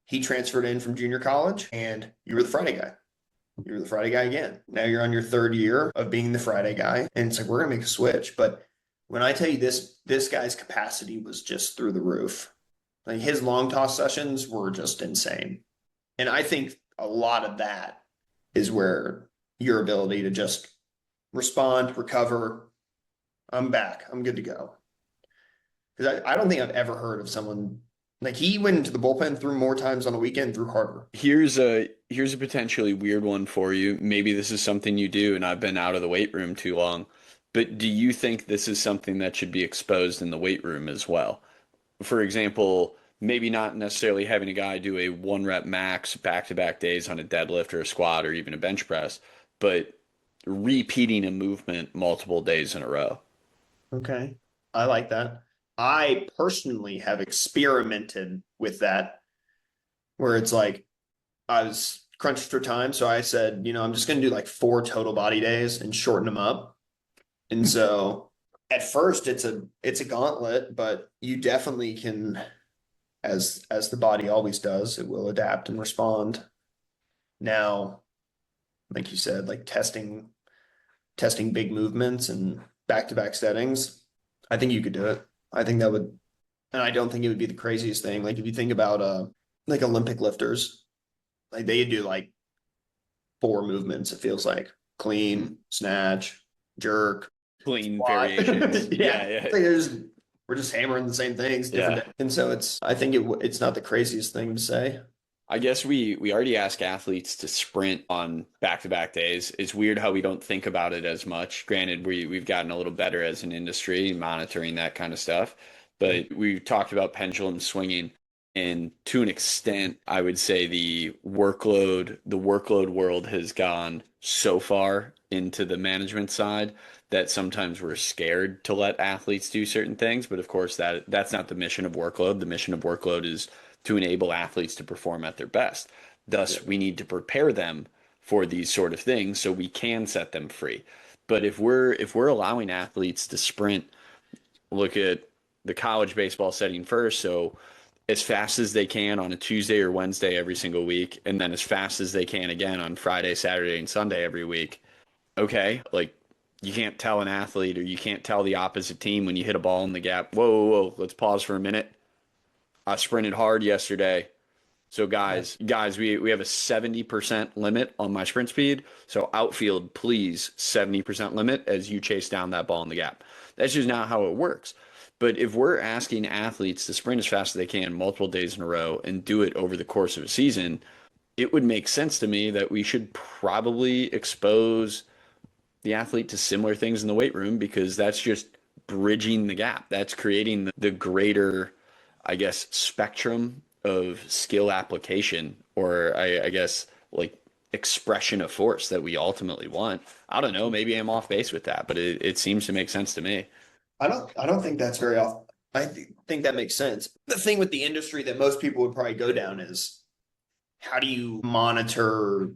he transferred in from junior college and you were the Friday guy. You were the Friday guy again. Now you're on your third year of being the Friday guy. And it's like, we're gonna make a switch. But when I tell you this guy's capacity was just through the roof. Like his long toss sessions were just insane. And I think a lot of that is where your ability to just respond, recover, I'm back, I'm good to go. Because I don't think I've ever heard of someone like he went into the bullpen threw more times on a weekend, threw harder. Here's a potentially weird one for you. Maybe this is something you do, and I've been out of the weight room too long. But do you think this is something that should be exposed in the weight room as well? For example, maybe not necessarily having a guy do a one rep max back to back days on a deadlift or a squat or even a bench press, but repeating a movement multiple days in a row. Okay. I like that. I personally have experimented with that where it's like I was crunched for time. So I said, I'm just going to do like 4 total body days and shorten them up. And so at first it's a gauntlet, but you definitely can, as the body always does, it will adapt and respond. Now, like you said, like testing big movements and back-to-back settings, I think you could do it. I think that would, and I don't think it would be the craziest thing. Like if you think about like Olympic lifters, like they do like 4 movements, it feels like clean, snatch, jerk, Clean squat. variations. Yeah. Yeah, yeah, It's like we're just hammering the same things, different yeah. days. And so I think it's not the craziest thing to say. I guess we already ask athletes to sprint on back-to-back days. It's weird how we don't think about it as much. Granted, we've gotten a little better as an industry monitoring that kind of stuff, but we talked about pendulum swinging, and to an extent, I would say the workload world has gone so far into the management side that sometimes we're scared to let athletes do certain things. But of course, that's not the mission of workload. The mission of workload is to enable athletes to perform at their best. Yeah. Thus, we need to prepare them for these sort of things so we can set them free. But if we're allowing athletes to sprint, look at the college baseball setting first, so as fast as they can on a Tuesday or Wednesday every single week, and then as fast as they can again on Friday, Saturday, and Sunday every week. Okay, like you can't tell an athlete or you can't tell the opposite team when you hit a ball in the gap, whoa, whoa, whoa, let's pause for a minute. I sprinted hard yesterday. So Yeah. guys, we have a 70% limit on my sprint speed. So outfield, please, 70% limit as you chase down that ball in the gap. That's just not how it works. But if we're asking athletes to sprint as fast as they can multiple days in a row and do it over the course of a season, it would make sense to me that we should probably expose the athlete to similar things in the weight room because that's just bridging the gap. That's creating the greater, I guess, spectrum of skill application, or I guess like expression of force that we ultimately want. I don't know. Maybe I'm off base with that, but it seems to make sense to me. I don't think that's very often. I think that makes sense. The thing with the industry that most people would probably go down is how do you monitor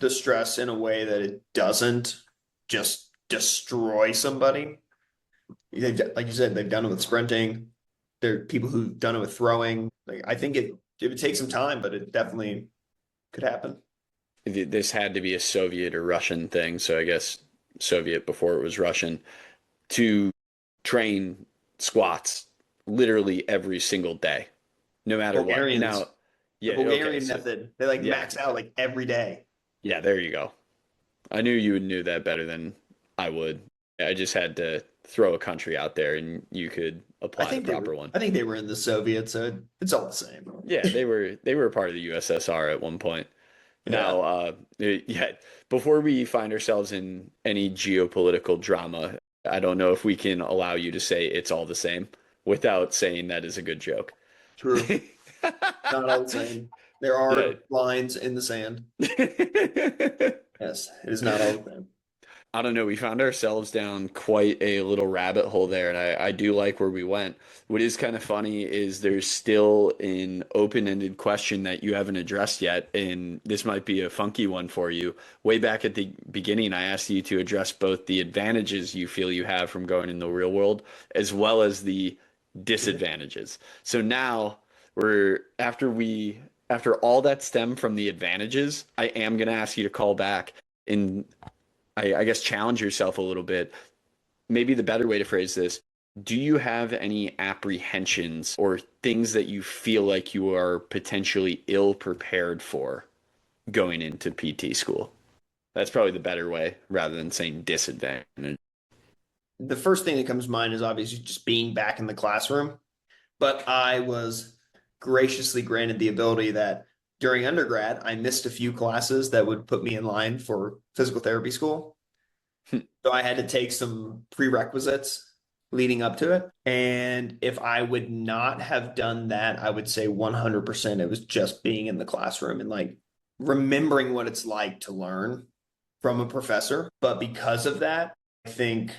the stress in a way that it doesn't just destroy somebody? Like you said, they've done it with sprinting. There are people who've done it with throwing. Like I think it would take some time, but it definitely could happen. This had to be a Soviet or Russian thing, so I guess Soviet before it was Russian, to train squats literally every single day, no matter what. Bulgarians, Now, the yeah, okay, Bulgarian so method, they like yeah, max out like every day. yeah, there you go. I knew you would knew that better than I would. I just had to throw a country out there and you could I apply the think they were proper one. I think they were in the Soviets, so it's all the same. Yeah, they were a part of the USSR at one point. Yeah, Now, yeah, before we find ourselves in any geopolitical drama, I don't know if we can allow you to say it's all the same without saying that is a good joke. true. Not all the same. There Yeah. are lines in the sand. Yes, it is not all the same. I don't know. We found ourselves down quite a little rabbit hole there, and I do like where we went. What is kind of funny is there's still an open-ended question that you haven't addressed yet, and this might be a funky one for you. Way back at the beginning, I asked you to address both the advantages you feel you have from going in the real world, as well as the disadvantages. So now after all that stemmed from the advantages, I am going to ask you to call back and I guess challenge yourself a little bit. Maybe the better way to phrase this, do you have any apprehensions or things that you feel like you are potentially ill prepared for going into PT school? That's probably the better way rather than saying disadvantage. The first thing that comes to mind is obviously just being back in the classroom. But I was graciously granted the ability that during undergrad, I missed a few classes that would put me in line for physical therapy school. So I had to take some prerequisites leading up to it. And if I would not have done that, I would say 100% it was just being in the classroom and like remembering what it's like to learn from a professor. But because of that, I think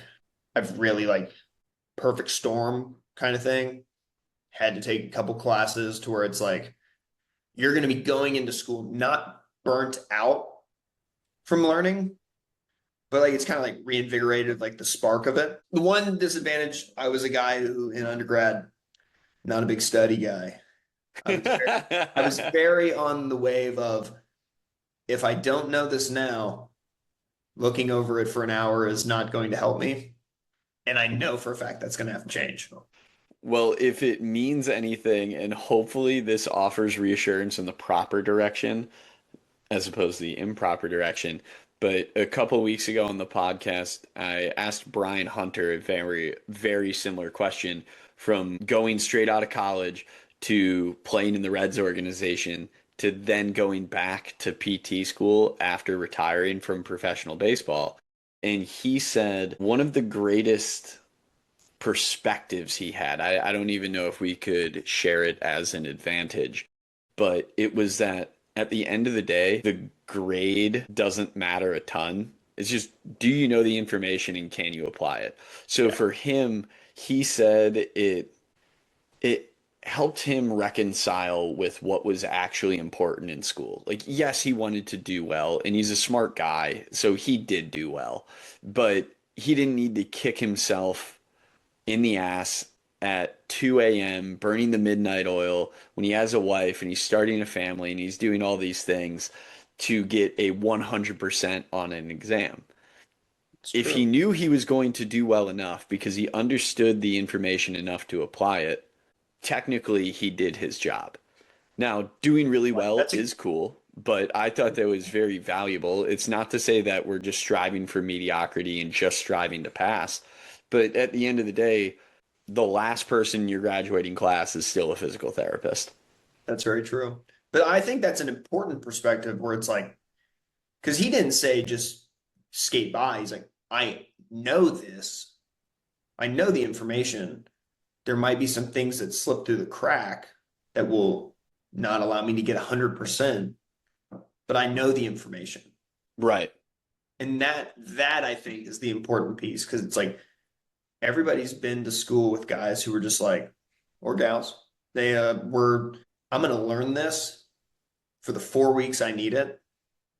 I've really like perfect storm kind of thing. Had to take a couple classes to where it's like you're going to be going into school not burnt out from learning, but like it's kind of like reinvigorated like the spark of it. The one disadvantage, I was a guy who in undergrad, not a big study guy. I was very on the wave of if I don't know this now, looking over it for an hour is not going to help me. And I know for a fact that's going to have to change. Well, if it means anything, and hopefully this offers reassurance in the proper direction, as opposed to the improper direction. But a couple weeks ago on the podcast, I asked Brian Hunter a very, very similar question from going straight out of college to playing in the Reds organization to then going back to PT school after retiring from professional baseball. And he said one of the greatest perspectives he had, I don't even know if we could share it as an advantage, but it was that at the end of the day, the grade doesn't matter a ton. It's just, do you know the information and can you apply it? So Yeah, for him, he said it helped him reconcile with what was actually important in school. Like, yes, he wanted to do well, and he's a smart guy, so he did do well, but he didn't need to kick himself in the ass at 2 a.m., burning the midnight oil when he has a wife and he's starting a family and he's doing all these things to get a 100% on an exam. it's If true. he knew he was going to do well enough because he understood the information enough to apply it, technically he did his job. Now, doing really well That's a is cool, but I thought that was very valuable. It's not to say that we're just striving for mediocrity and just striving to pass, but at the end of the day, the last person in your graduating class is still a physical therapist. that's very true. But I think that's an important perspective where it's like, because he didn't say just skate by. He's like, I know this. I know the information. There might be some things that slip through the crack that will not allow me to get 100%, but I know the information. Right. And that I think is the important piece because it's like everybody's been to school with guys who were just like, or gals, they were, I'm going to learn this for the 4 weeks I need it.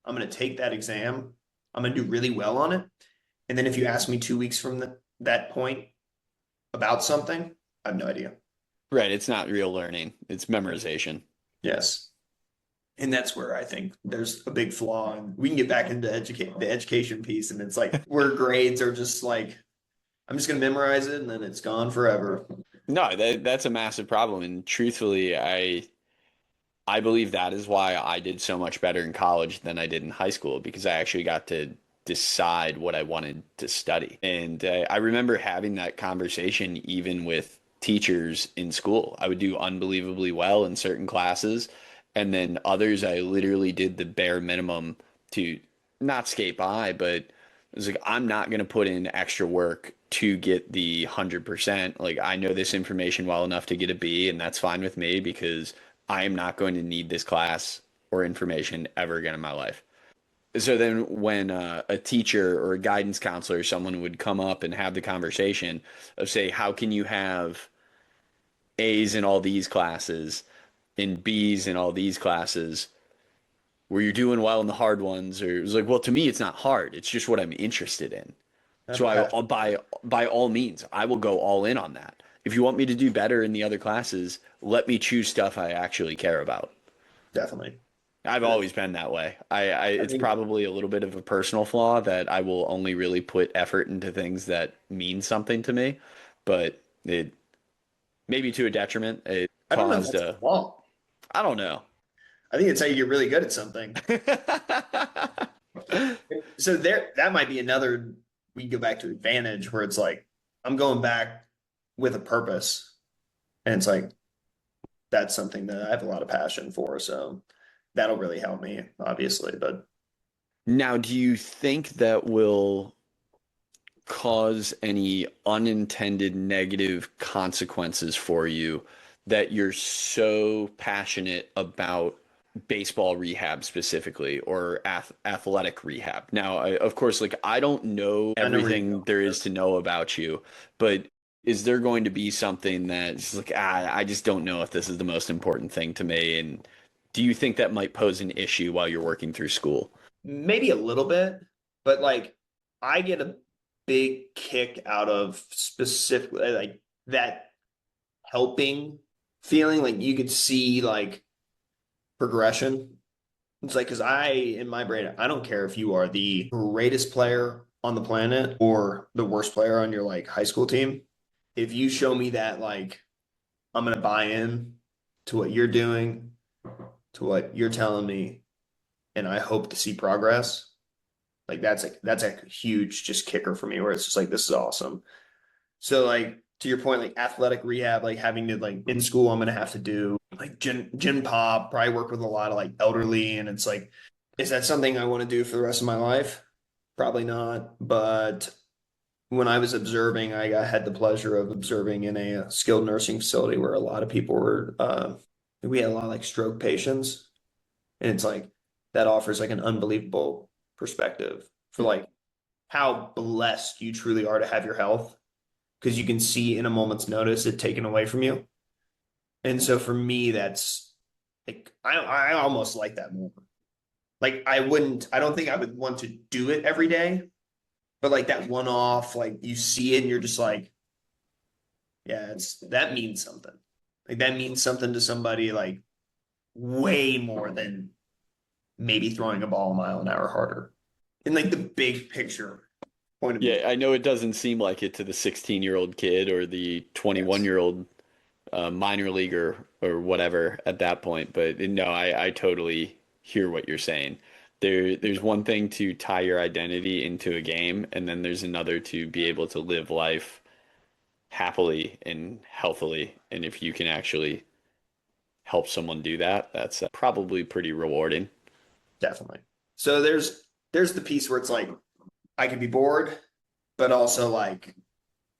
I'm going to take that exam. I'm going to do really well on it. And then if you ask me 2 weeks from that point about something, I have no idea. Right. It's not real learning, it's memorization. Yes. And that's where I think there's a big flaw. And we can get back into the education piece. And it's like where grades are just like, I'm just going to memorize it and then it's gone forever. No, that's a massive problem. And truthfully, I believe that is why I did so much better in college than I did in high school because I actually got to decide what I wanted to study. And I remember having that conversation even with teachers in school. I would do unbelievably well in certain classes, and then others I literally did the bare minimum to not skate by, but it was like, I'm not going to put in extra work to get the 100%. Like, I know this information well enough to get a B, and that's fine with me because I am not going to need this class or information ever again in my life. So then when a teacher or a guidance counselor, someone would come up and have the conversation of say, how can you have A's in all these classes and B's in all these classes where you're doing well in the hard ones? Or it was like, well, to me, it's not hard. It's just what I'm interested in. So Okay, by all means, I will go all in on that. If you want me to do better in the other classes, let me choose stuff I actually care about. definitely. I've always been that way. I It's think probably a little bit of a personal flaw that I will only really put effort into things that mean something to me, but it maybe to a detriment. It I don't know if caused that's a a, flaw. I don't know. I think it's how you get really good at something. So there, that might be another. We go back to advantage where it's like I'm going back with a purpose, and it's like that's something that I have a lot of passion for. So that'll really help me, obviously. But Now, do you think that will cause any unintended negative consequences for you that you're so passionate about baseball rehab specifically or athletic rehab? Now, of course, like I don't know I know where you're everything going there with is this. to know about you, but is there going to be something that's like, I just don't know if this is the most important thing to me? And do you think that might pose an issue while you're working through school? Maybe a little bit, but like I get a big kick out of specifically like that helping feeling. Like you could see like progression. It's like because in my brain, I don't care if you are the greatest player on the planet or the worst player on your like high school team. If you show me that, like, I'm gonna buy in to what you're doing, to what you're telling me, and I hope to see progress. Like that's a huge just kicker for me where it's just like this is awesome. So like to your point, like athletic rehab, like having to like in school, I'm gonna have to do like gym pop, probably work with a lot of like elderly, and it's like, is that something I want to do for the rest of my life? Probably not. But when I was observing, I had the pleasure of observing in a skilled nursing facility where a lot of people were, we had a lot of like stroke patients, and it's like that offers like an unbelievable perspective for like how blessed you truly are to have your health because you can see in a moment's notice it taken away from you. And so for me, that's like I almost like that more. Like I don't think I would want to do it every day, but like that one off, like you see it and you're just like, yeah, it's that means something. Like that means something to somebody like way more than maybe throwing a ball a mile an hour harder. In like the big picture point of view. Yeah, I know it doesn't seem like it to the 16-year-old kid or the Yes, 21-year-old minor leaguer or whatever at that point, but no, I totally hear what you're saying. There's one thing to tie your identity into a game, and then there's another to be able to live life happily and healthily. And if you can actually help someone do that, that's probably pretty rewarding. definitely. So there's the piece where it's like I could be bored, but also like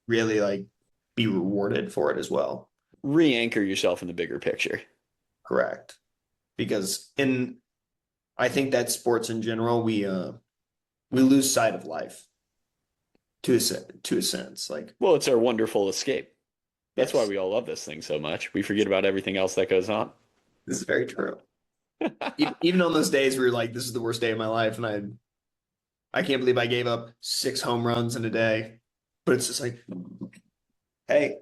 really like be rewarded for it as well. Re-anchor yourself in the bigger picture. Correct. Because in I think that sports in general, we lose sight of life to a sense. Like, Well, it's our wonderful escape. That's why yes, we all love this thing so much. We forget about everything else that goes on. this is very true. Even on those days where you're like, this is the worst day of my life, and I can't believe I gave up 6 home runs in a day. But it's just like, hey,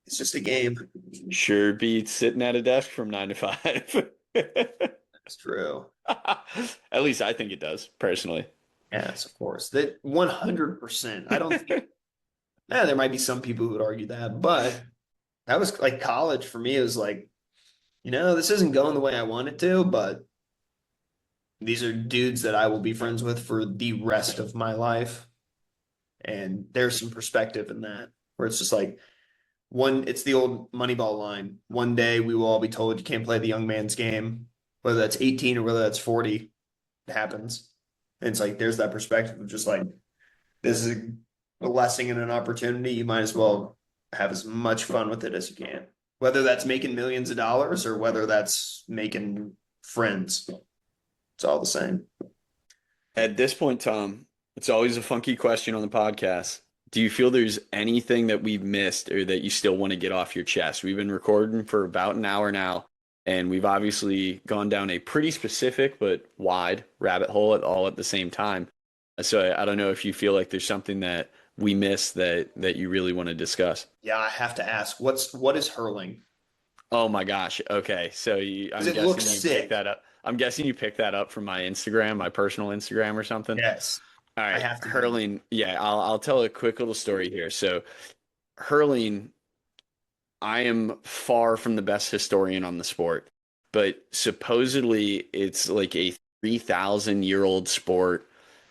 it's just a game. Sure beats sitting at a desk from 9 to 5. It's true. At least I think it does, personally. Yes, of course. That 100%. I don't think, there might be some people who would argue that, but that was like college for me. It was like, this isn't going the way I want it to, but these are dudes that I will be friends with for the rest of my life. And there's some perspective in that where it's just like it's the old Moneyball line. One day we will all be told you can't play the young man's game, whether that's 18 or whether that's 40, it happens. And it's like there's that perspective of just like this is a blessing and an opportunity. You might as well have as much fun with it as you can. Whether that's making millions of dollars or whether that's making friends. It's all the same. At this point, Tom, it's always a funky question on the podcast. Do you feel there's anything that we've missed or that you still want to get off your chest? We've been recording for about an hour now, and we've obviously gone down a pretty specific but wide rabbit hole all at the same time. So I don't know if you feel like there's something that we missed that you really want to discuss. Yeah, I have to ask, what is hurling? Oh my gosh. Okay. So Because I'm it guessing looks you picked sick. that up. I'm guessing you picked that up from my Instagram, my personal Instagram or something. Yes, All I right, have to know. hurling. Yeah, I'll tell a quick little story here. So hurling, I am far from the best historian on the sport, but supposedly it's like a 3,000-year-old sport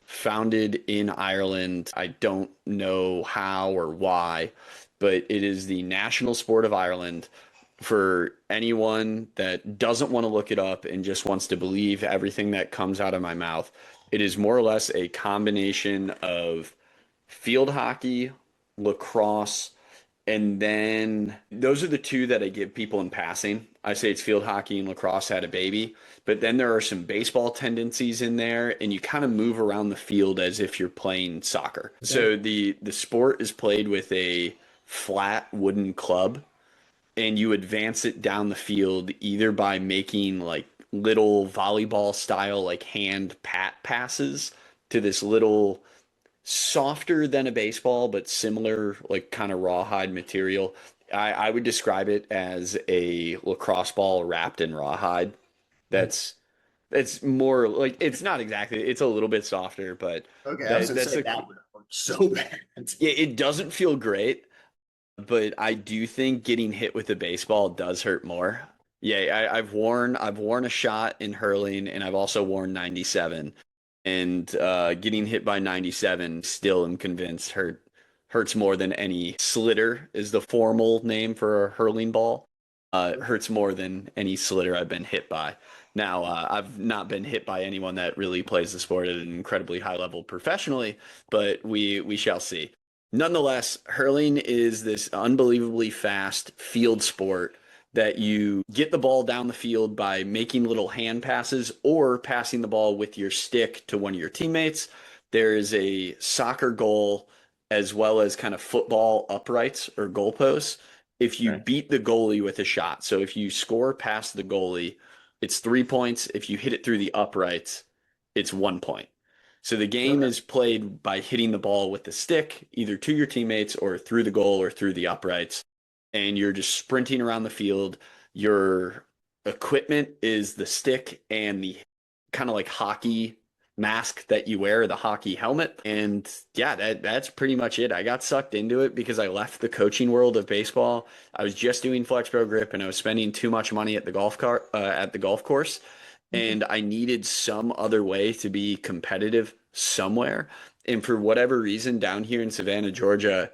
founded in Ireland. I don't know how or why, but it is the national sport of Ireland. For anyone that doesn't want to look it up and just wants to believe everything that comes out of my mouth, it is more or less a combination of field hockey, lacrosse, and then those are the two that I give people in passing. I say it's field hockey and lacrosse had a baby, but then there are some baseball tendencies in there, and you kind of move around the field as if you're playing soccer. Okay. So the sport is played with a flat wooden club, and you advance it down the field either by making like little volleyball style like hand pat passes to this little softer than a baseball, but similar, like kind of rawhide material. I would describe it as a lacrosse ball wrapped in rawhide. That's it's more like it's not exactly. It's a little bit softer, but Okay, I was that gonna that's say a that would hurt so bad. yeah. It doesn't feel great, but I do think getting hit with a baseball does hurt more. Yeah, I've worn a shot in hurling, and I've also worn 97. And getting hit by 97 still am convinced hurts more than any slitter is the formal name for a hurling ball. Hurts more than any slitter I've been hit by. Now, I've not been hit by anyone that really plays the sport at an incredibly high level professionally, but we shall see. Nonetheless, hurling is this unbelievably fast field sport that you get the ball down the field by making little hand passes or passing the ball with your stick to one of your teammates. There is a soccer goal as well as kind of football uprights or goalposts. If you Okay. beat the goalie with a shot, so if you score past the goalie, it's 3 points. If you hit it through the uprights, it's 1 point. So the game Okay. is played by hitting the ball with the stick, either to your teammates or through the goal or through the uprights. And you're just sprinting around the field. Your equipment is the stick and the kind of like hockey mask that you wear, the hockey helmet. And yeah, that's pretty much it. I got sucked into it because I left the coaching world of baseball. I was just doing Flex Pro Grip and I was spending too much money at the golf course, and I needed some other way to be competitive somewhere. And for whatever reason, down here in Savannah, Georgia,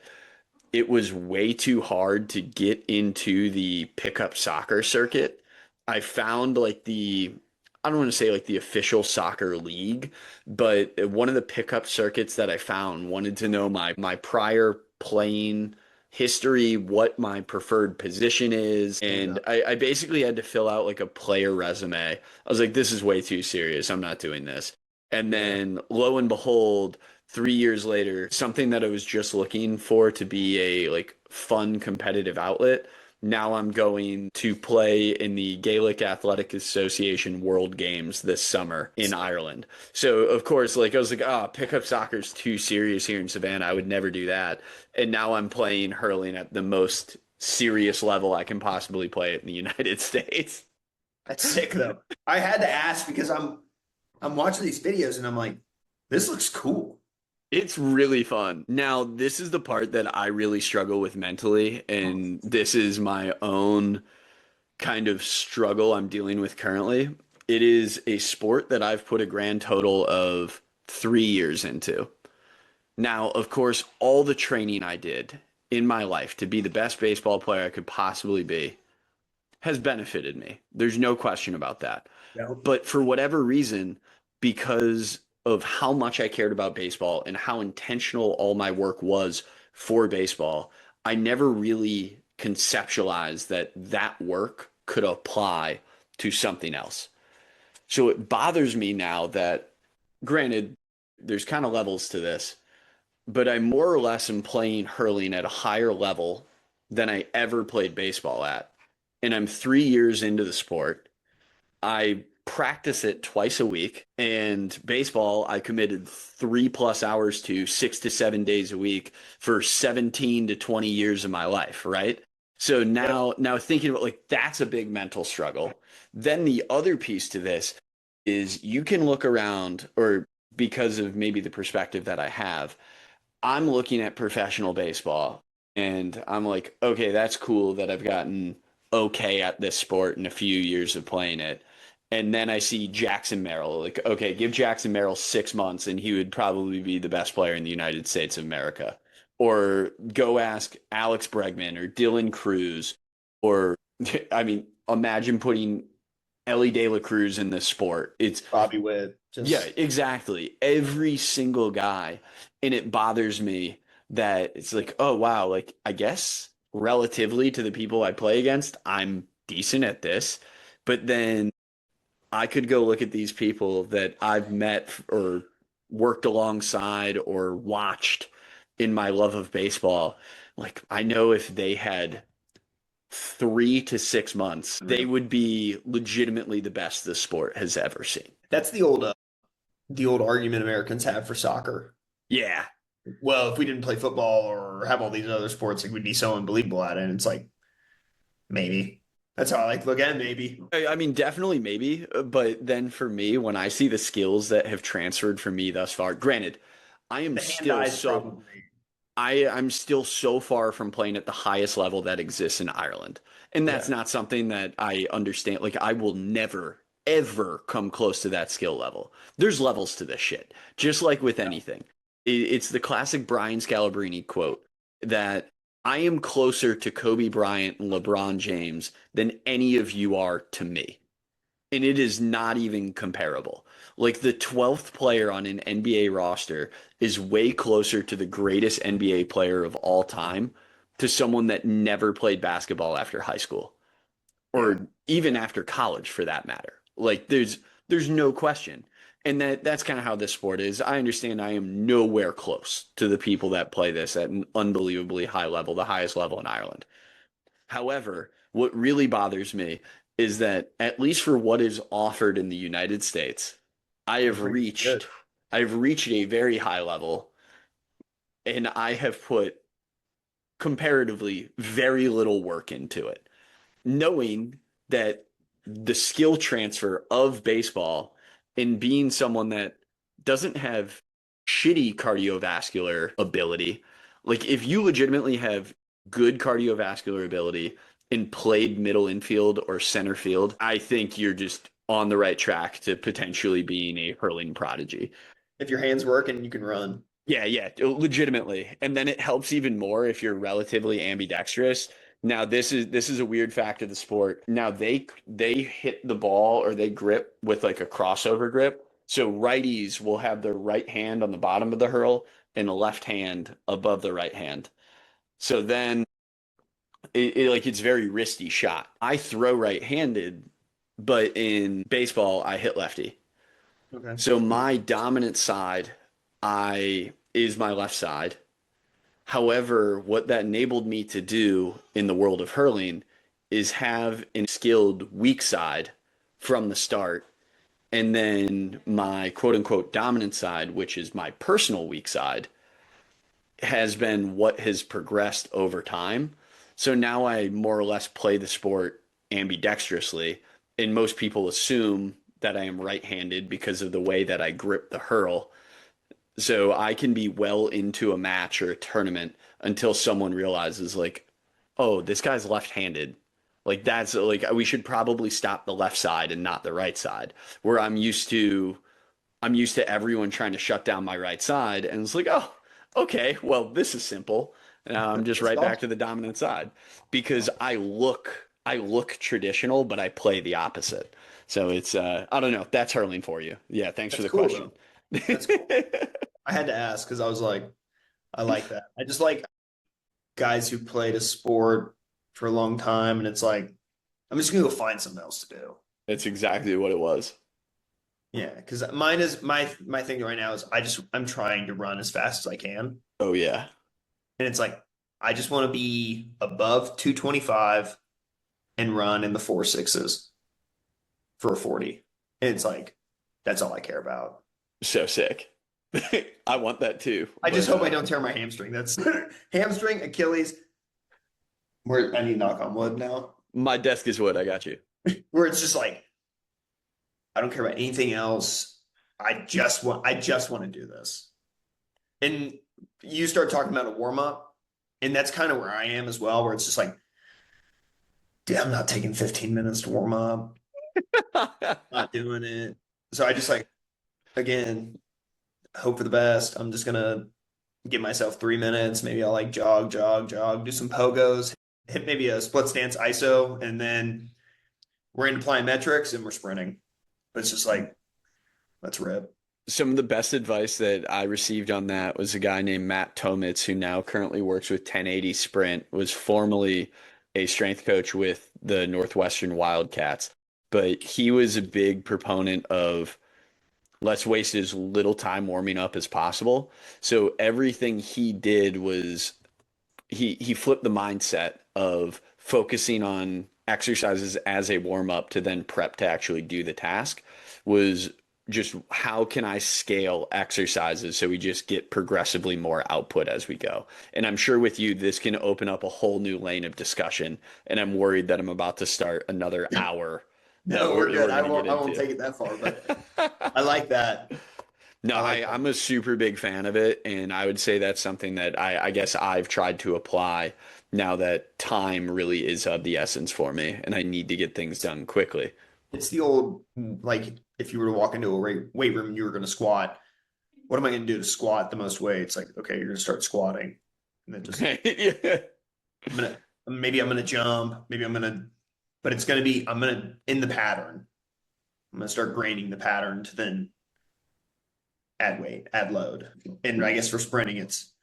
it was way too hard to get into the pickup soccer circuit. I found like I don't want to say like the official soccer league, but one of the pickup circuits that I found wanted to know my prior playing history, what my preferred position is. And Okay. I basically had to fill out like a player resume. I was like, this is way too serious. I'm not doing this. And Yeah. then lo and behold, 3 years later, something that I was just looking for to be a like fun competitive outlet. Now I'm going to play in the Gaelic Athletic Association World Games this summer in Ireland. So of course, like I was like, oh, pickup soccer's too serious here in Savannah. I would never do that. And now I'm playing hurling at the most serious level I can possibly play it in the United States. That's sick though. I had to ask because I'm watching these videos and I'm like, this looks cool. It's really fun. Now, this is the part that I really struggle with mentally, and this is my own kind of struggle I'm dealing with currently. It is a sport that I've put a grand total of 3 years into. Now, of course, all the training I did in my life to be the best baseball player I could possibly be has benefited me. There's no question about that. Yeah. But for whatever reason, because of how much I cared about baseball and how intentional all my work was for baseball, I never really conceptualized that that work could apply to something else. So it bothers me now that, granted, there's kind of levels to this, but I more or less am playing hurling at a higher level than I ever played baseball at. And I'm 3 years into the sport. I practice it twice a week, and baseball I committed 3+ hours to 6 to 7 days a week for 17 to 20 years of my life, right? So Yep. now thinking about, like, that's a big mental struggle. Then the other piece to this is you can look around, or because of maybe the perspective that I have, I'm looking at professional baseball and I'm like, okay, that's cool that I've gotten okay at this sport in a few years of playing it. And then I see Jackson Merrill, like, okay, give Jackson Merrill 6 months and he would probably be the best player in the United States of America. Or go ask Alex Bregman or Dylan Cruz, or, I mean, imagine putting Ellie De La Cruz in this sport. It's Bobby Witt. Yeah, Just exactly. Every single guy. And it bothers me that it's like, oh, wow, like, I guess relatively to the people I play against, I'm decent at this. But then I could go look at these people that I've met or worked alongside or watched in my love of baseball. Like, I know if they had 3 to 6 months, they would be legitimately the best this sport has ever seen. that's the old argument Americans have for soccer. Yeah. Well, if we didn't play football or have all these other sports, like we'd be so unbelievable at it. And it's like maybe that's how I like to look at it. Maybe I mean, definitely maybe, but then for me, when I see the skills that have transferred for me thus far, granted, I am the still hand-eye is so probably I'm still so far from playing at the highest level that exists in Ireland. And that's yeah. not something that I understand. Like, I will never, ever come close to that skill level. There's levels to this shit, just like with anything. It's the classic Brian Scalabrine quote that I am closer to Kobe Bryant and LeBron James than any of you are to me, and it is not even comparable. Like, the 12th player on an NBA roster is way closer to the greatest NBA player of all time to someone that never played basketball after high school Yeah. or even after college for that matter. Like, there's no question. And that's kind of how this sport is. I understand I am nowhere close to the people that play this at an unbelievably high level, the highest level in Ireland. However, what really bothers me is that, at least for what is offered in the United States, I They're have pretty good. reached I've reached a very high level, and I have put comparatively very little work into it, knowing that the skill transfer of baseball, and being someone that doesn't have shitty cardiovascular ability, like, if you legitimately have good cardiovascular ability and played middle infield or center field, I think you're just on the right track to potentially being a hurling prodigy. If your hands work and you can run. Yeah, yeah, legitimately. And then it helps even more if you're relatively ambidextrous. Now, this is a weird fact of the sport. Now, they hit the ball, or they grip with like a crossover grip. So righties will have their right hand on the bottom of the hurl and the left hand above the right hand. So then like, it's very wristy shot. I throw right-handed, but in baseball I hit lefty. Okay. So my dominant side I is my left side. However, what that enabled me to do in the world of hurling is have a skilled weak side from the start. And then my quote unquote dominant side, which is my personal weak side, has been what has progressed over time. So now I more or less play the sport ambidextrously. And most people assume that I am right handed because of the way that I grip the hurl. So I can be well into a match or a tournament until someone realizes, like, oh, this guy's left-handed. Like that's like we should probably stop the left side and not the right side. Where I'm used to everyone trying to shut down my right side, and it's like, oh, okay, well, this is simple. Now I'm just It's right back golf. to the dominant side because I look traditional, but I play the opposite. So it's I don't know. That's hurling for you. Yeah, thanks for That's the cool question. though. That's cool. I had to ask because I was like, I like that. I just like guys who played a sport for a long time, and it's like, I'm just gonna go find something else to do. That's exactly what it was. Yeah, because mine is my thing right now is I'm trying to run as fast as I can, Oh yeah. and it's like I just want to be above 225 and run in the 4.6s for a 40. And it's like that's all I care about. So sick. I want that too. I just But hope I don't tear my hamstring. That's hamstring, Achilles. Where I need to knock on wood now. my desk is wood. I got you. Where it's just like I don't care about anything else. I just want to do this. And you start talking about a warm up, and that's kind of where I am as well, where it's just like, dude, I'm not taking 15 minutes to warm up, not doing it. So I just like, again, hope for the best. I'm just gonna give myself 3 minutes. Maybe I'll like jog, jog, jog, do some pogos, hit maybe a split stance ISO, and then we're into plyometrics and we're sprinting. But it's just like, let's rip. Some of the best advice that I received on that was a guy named Matt Tomitz, who now currently works with 1080 Sprint, was formerly a strength coach with the Northwestern Wildcats. But he was a big proponent of let's waste as little time warming up as possible. So everything he did was he flipped the mindset of focusing on exercises as a warm up to then prep to actually do the task was just how can I scale exercises so we just get progressively more output as we go. And I'm sure with you this can open up a whole new lane of discussion, and I'm worried that I'm about to start another hour that No, we're, we're good. we're I going to won't. get I won't into. take it that far, but I like that. No, I like I, that. I'm a super big fan of it, and I would say that's something that I guess I've tried to apply now that time really is of the essence for me, and I need to get things done quickly. It's the old like if you were to walk into a weight room and you were going to squat, what am I going to do to squat the most weights? Like, okay, you're going to start squatting, and then just Yeah. I'm gonna maybe I'm gonna jump, maybe I'm gonna, but it's gonna be I'm gonna in the pattern. I'm gonna start grading the pattern to then add weight, add load, and I guess for sprinting it's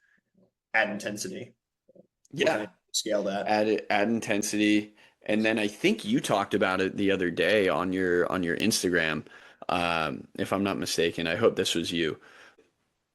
add intensity. What can Yeah. I scale that? Add intensity, and then I think you talked about it the other day on your Instagram, if I'm not mistaken. I hope this was you.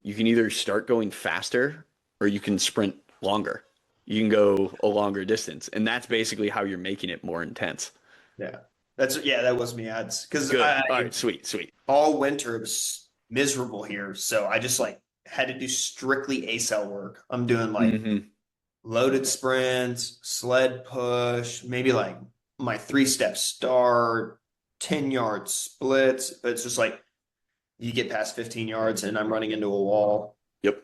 You can either start going faster or you can sprint longer. You can go a longer distance, and that's basically how you're making it more intense. Yeah, that was me ads because Good. I All right, sweet, sweet. all winter it was miserable here, so I just like had to do strictly ACell work. I'm doing like Hmm. loaded sprints, sled push, maybe like my 3-step start, 10-yard splits. But it's just like you get past 15 yards and I'm running into a wall. Yep.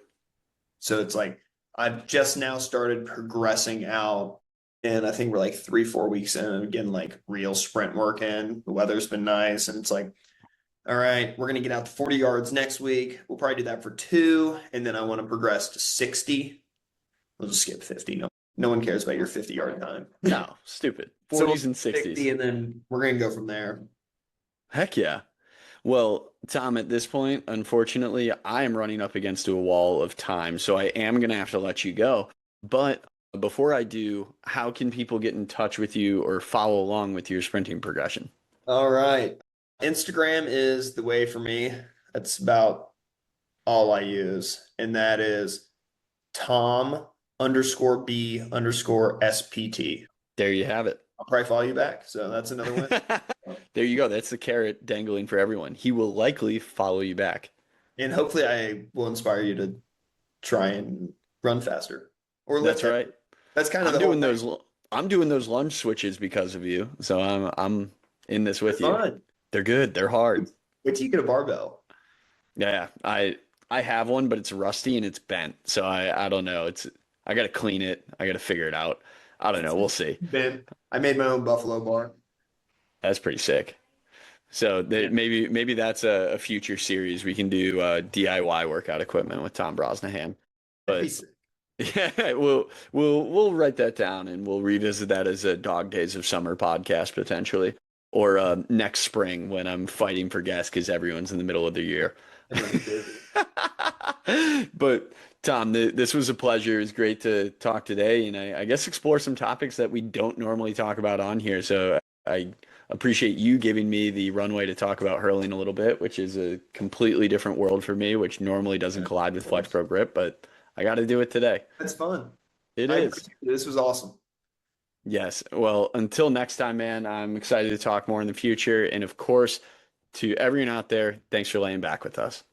So it's like I've just now started progressing out. And I think we're like 3, 4 weeks in and getting like real sprint work in. The weather's been nice. And it's like, all right, we're going to get out to 40 yards next week. We'll probably do that for 2. And then I want to progress to 60. We'll just skip 50. No one cares about your 50-yard time. No, stupid. So 40s and 60s. 60, and then we're gonna go from there. Heck yeah. Well, Tom, at this point, unfortunately, I am running up against a wall of time, so I am going to have to let you go. But before I do, how can people get in touch with you or follow along with your sprinting progression? All right. Instagram is the way for me. That's about all I use. And that is Tom_B_SPT. There you have it. I'll probably follow you back. So that's another one. There you go. That's the carrot dangling for everyone. He will likely follow you back. And hopefully I will inspire you to try and run faster or lift That's heavier. right. That's kind of I'm the whole doing thing. those I'm doing those lunge switches because of you. So I'm in this They're with you. fun. They're good. They're hard. Wait till you get a barbell. Yeah, I have one, but it's rusty and it's bent. So I don't know. I got to clean it. I got to figure it out. I don't know. We'll see. Man, I made my own buffalo bar. That's pretty sick. So Yeah, maybe that's a future series. We can do DIY workout equipment with Tom Brosnahan. that'd be But sick. yeah, we'll write that down and we'll revisit that as a Dog Days of Summer podcast potentially, or next spring when I'm fighting for guests because everyone's in the middle of the year. Everyone's busy. But Tom, this was a pleasure. It was great to talk today, and I guess explore some topics that we don't normally talk about on here. So I appreciate you giving me the runway to talk about hurling a little bit, which is a completely different world for me, which normally doesn't Of collide with Flex course. Pro Grip, but I got to do it today. That's fun. It I is. appreciate it. This was awesome. Yes. Well, until next time, man, I'm excited to talk more in the future. And of course, to everyone out there, thanks for laying back with us.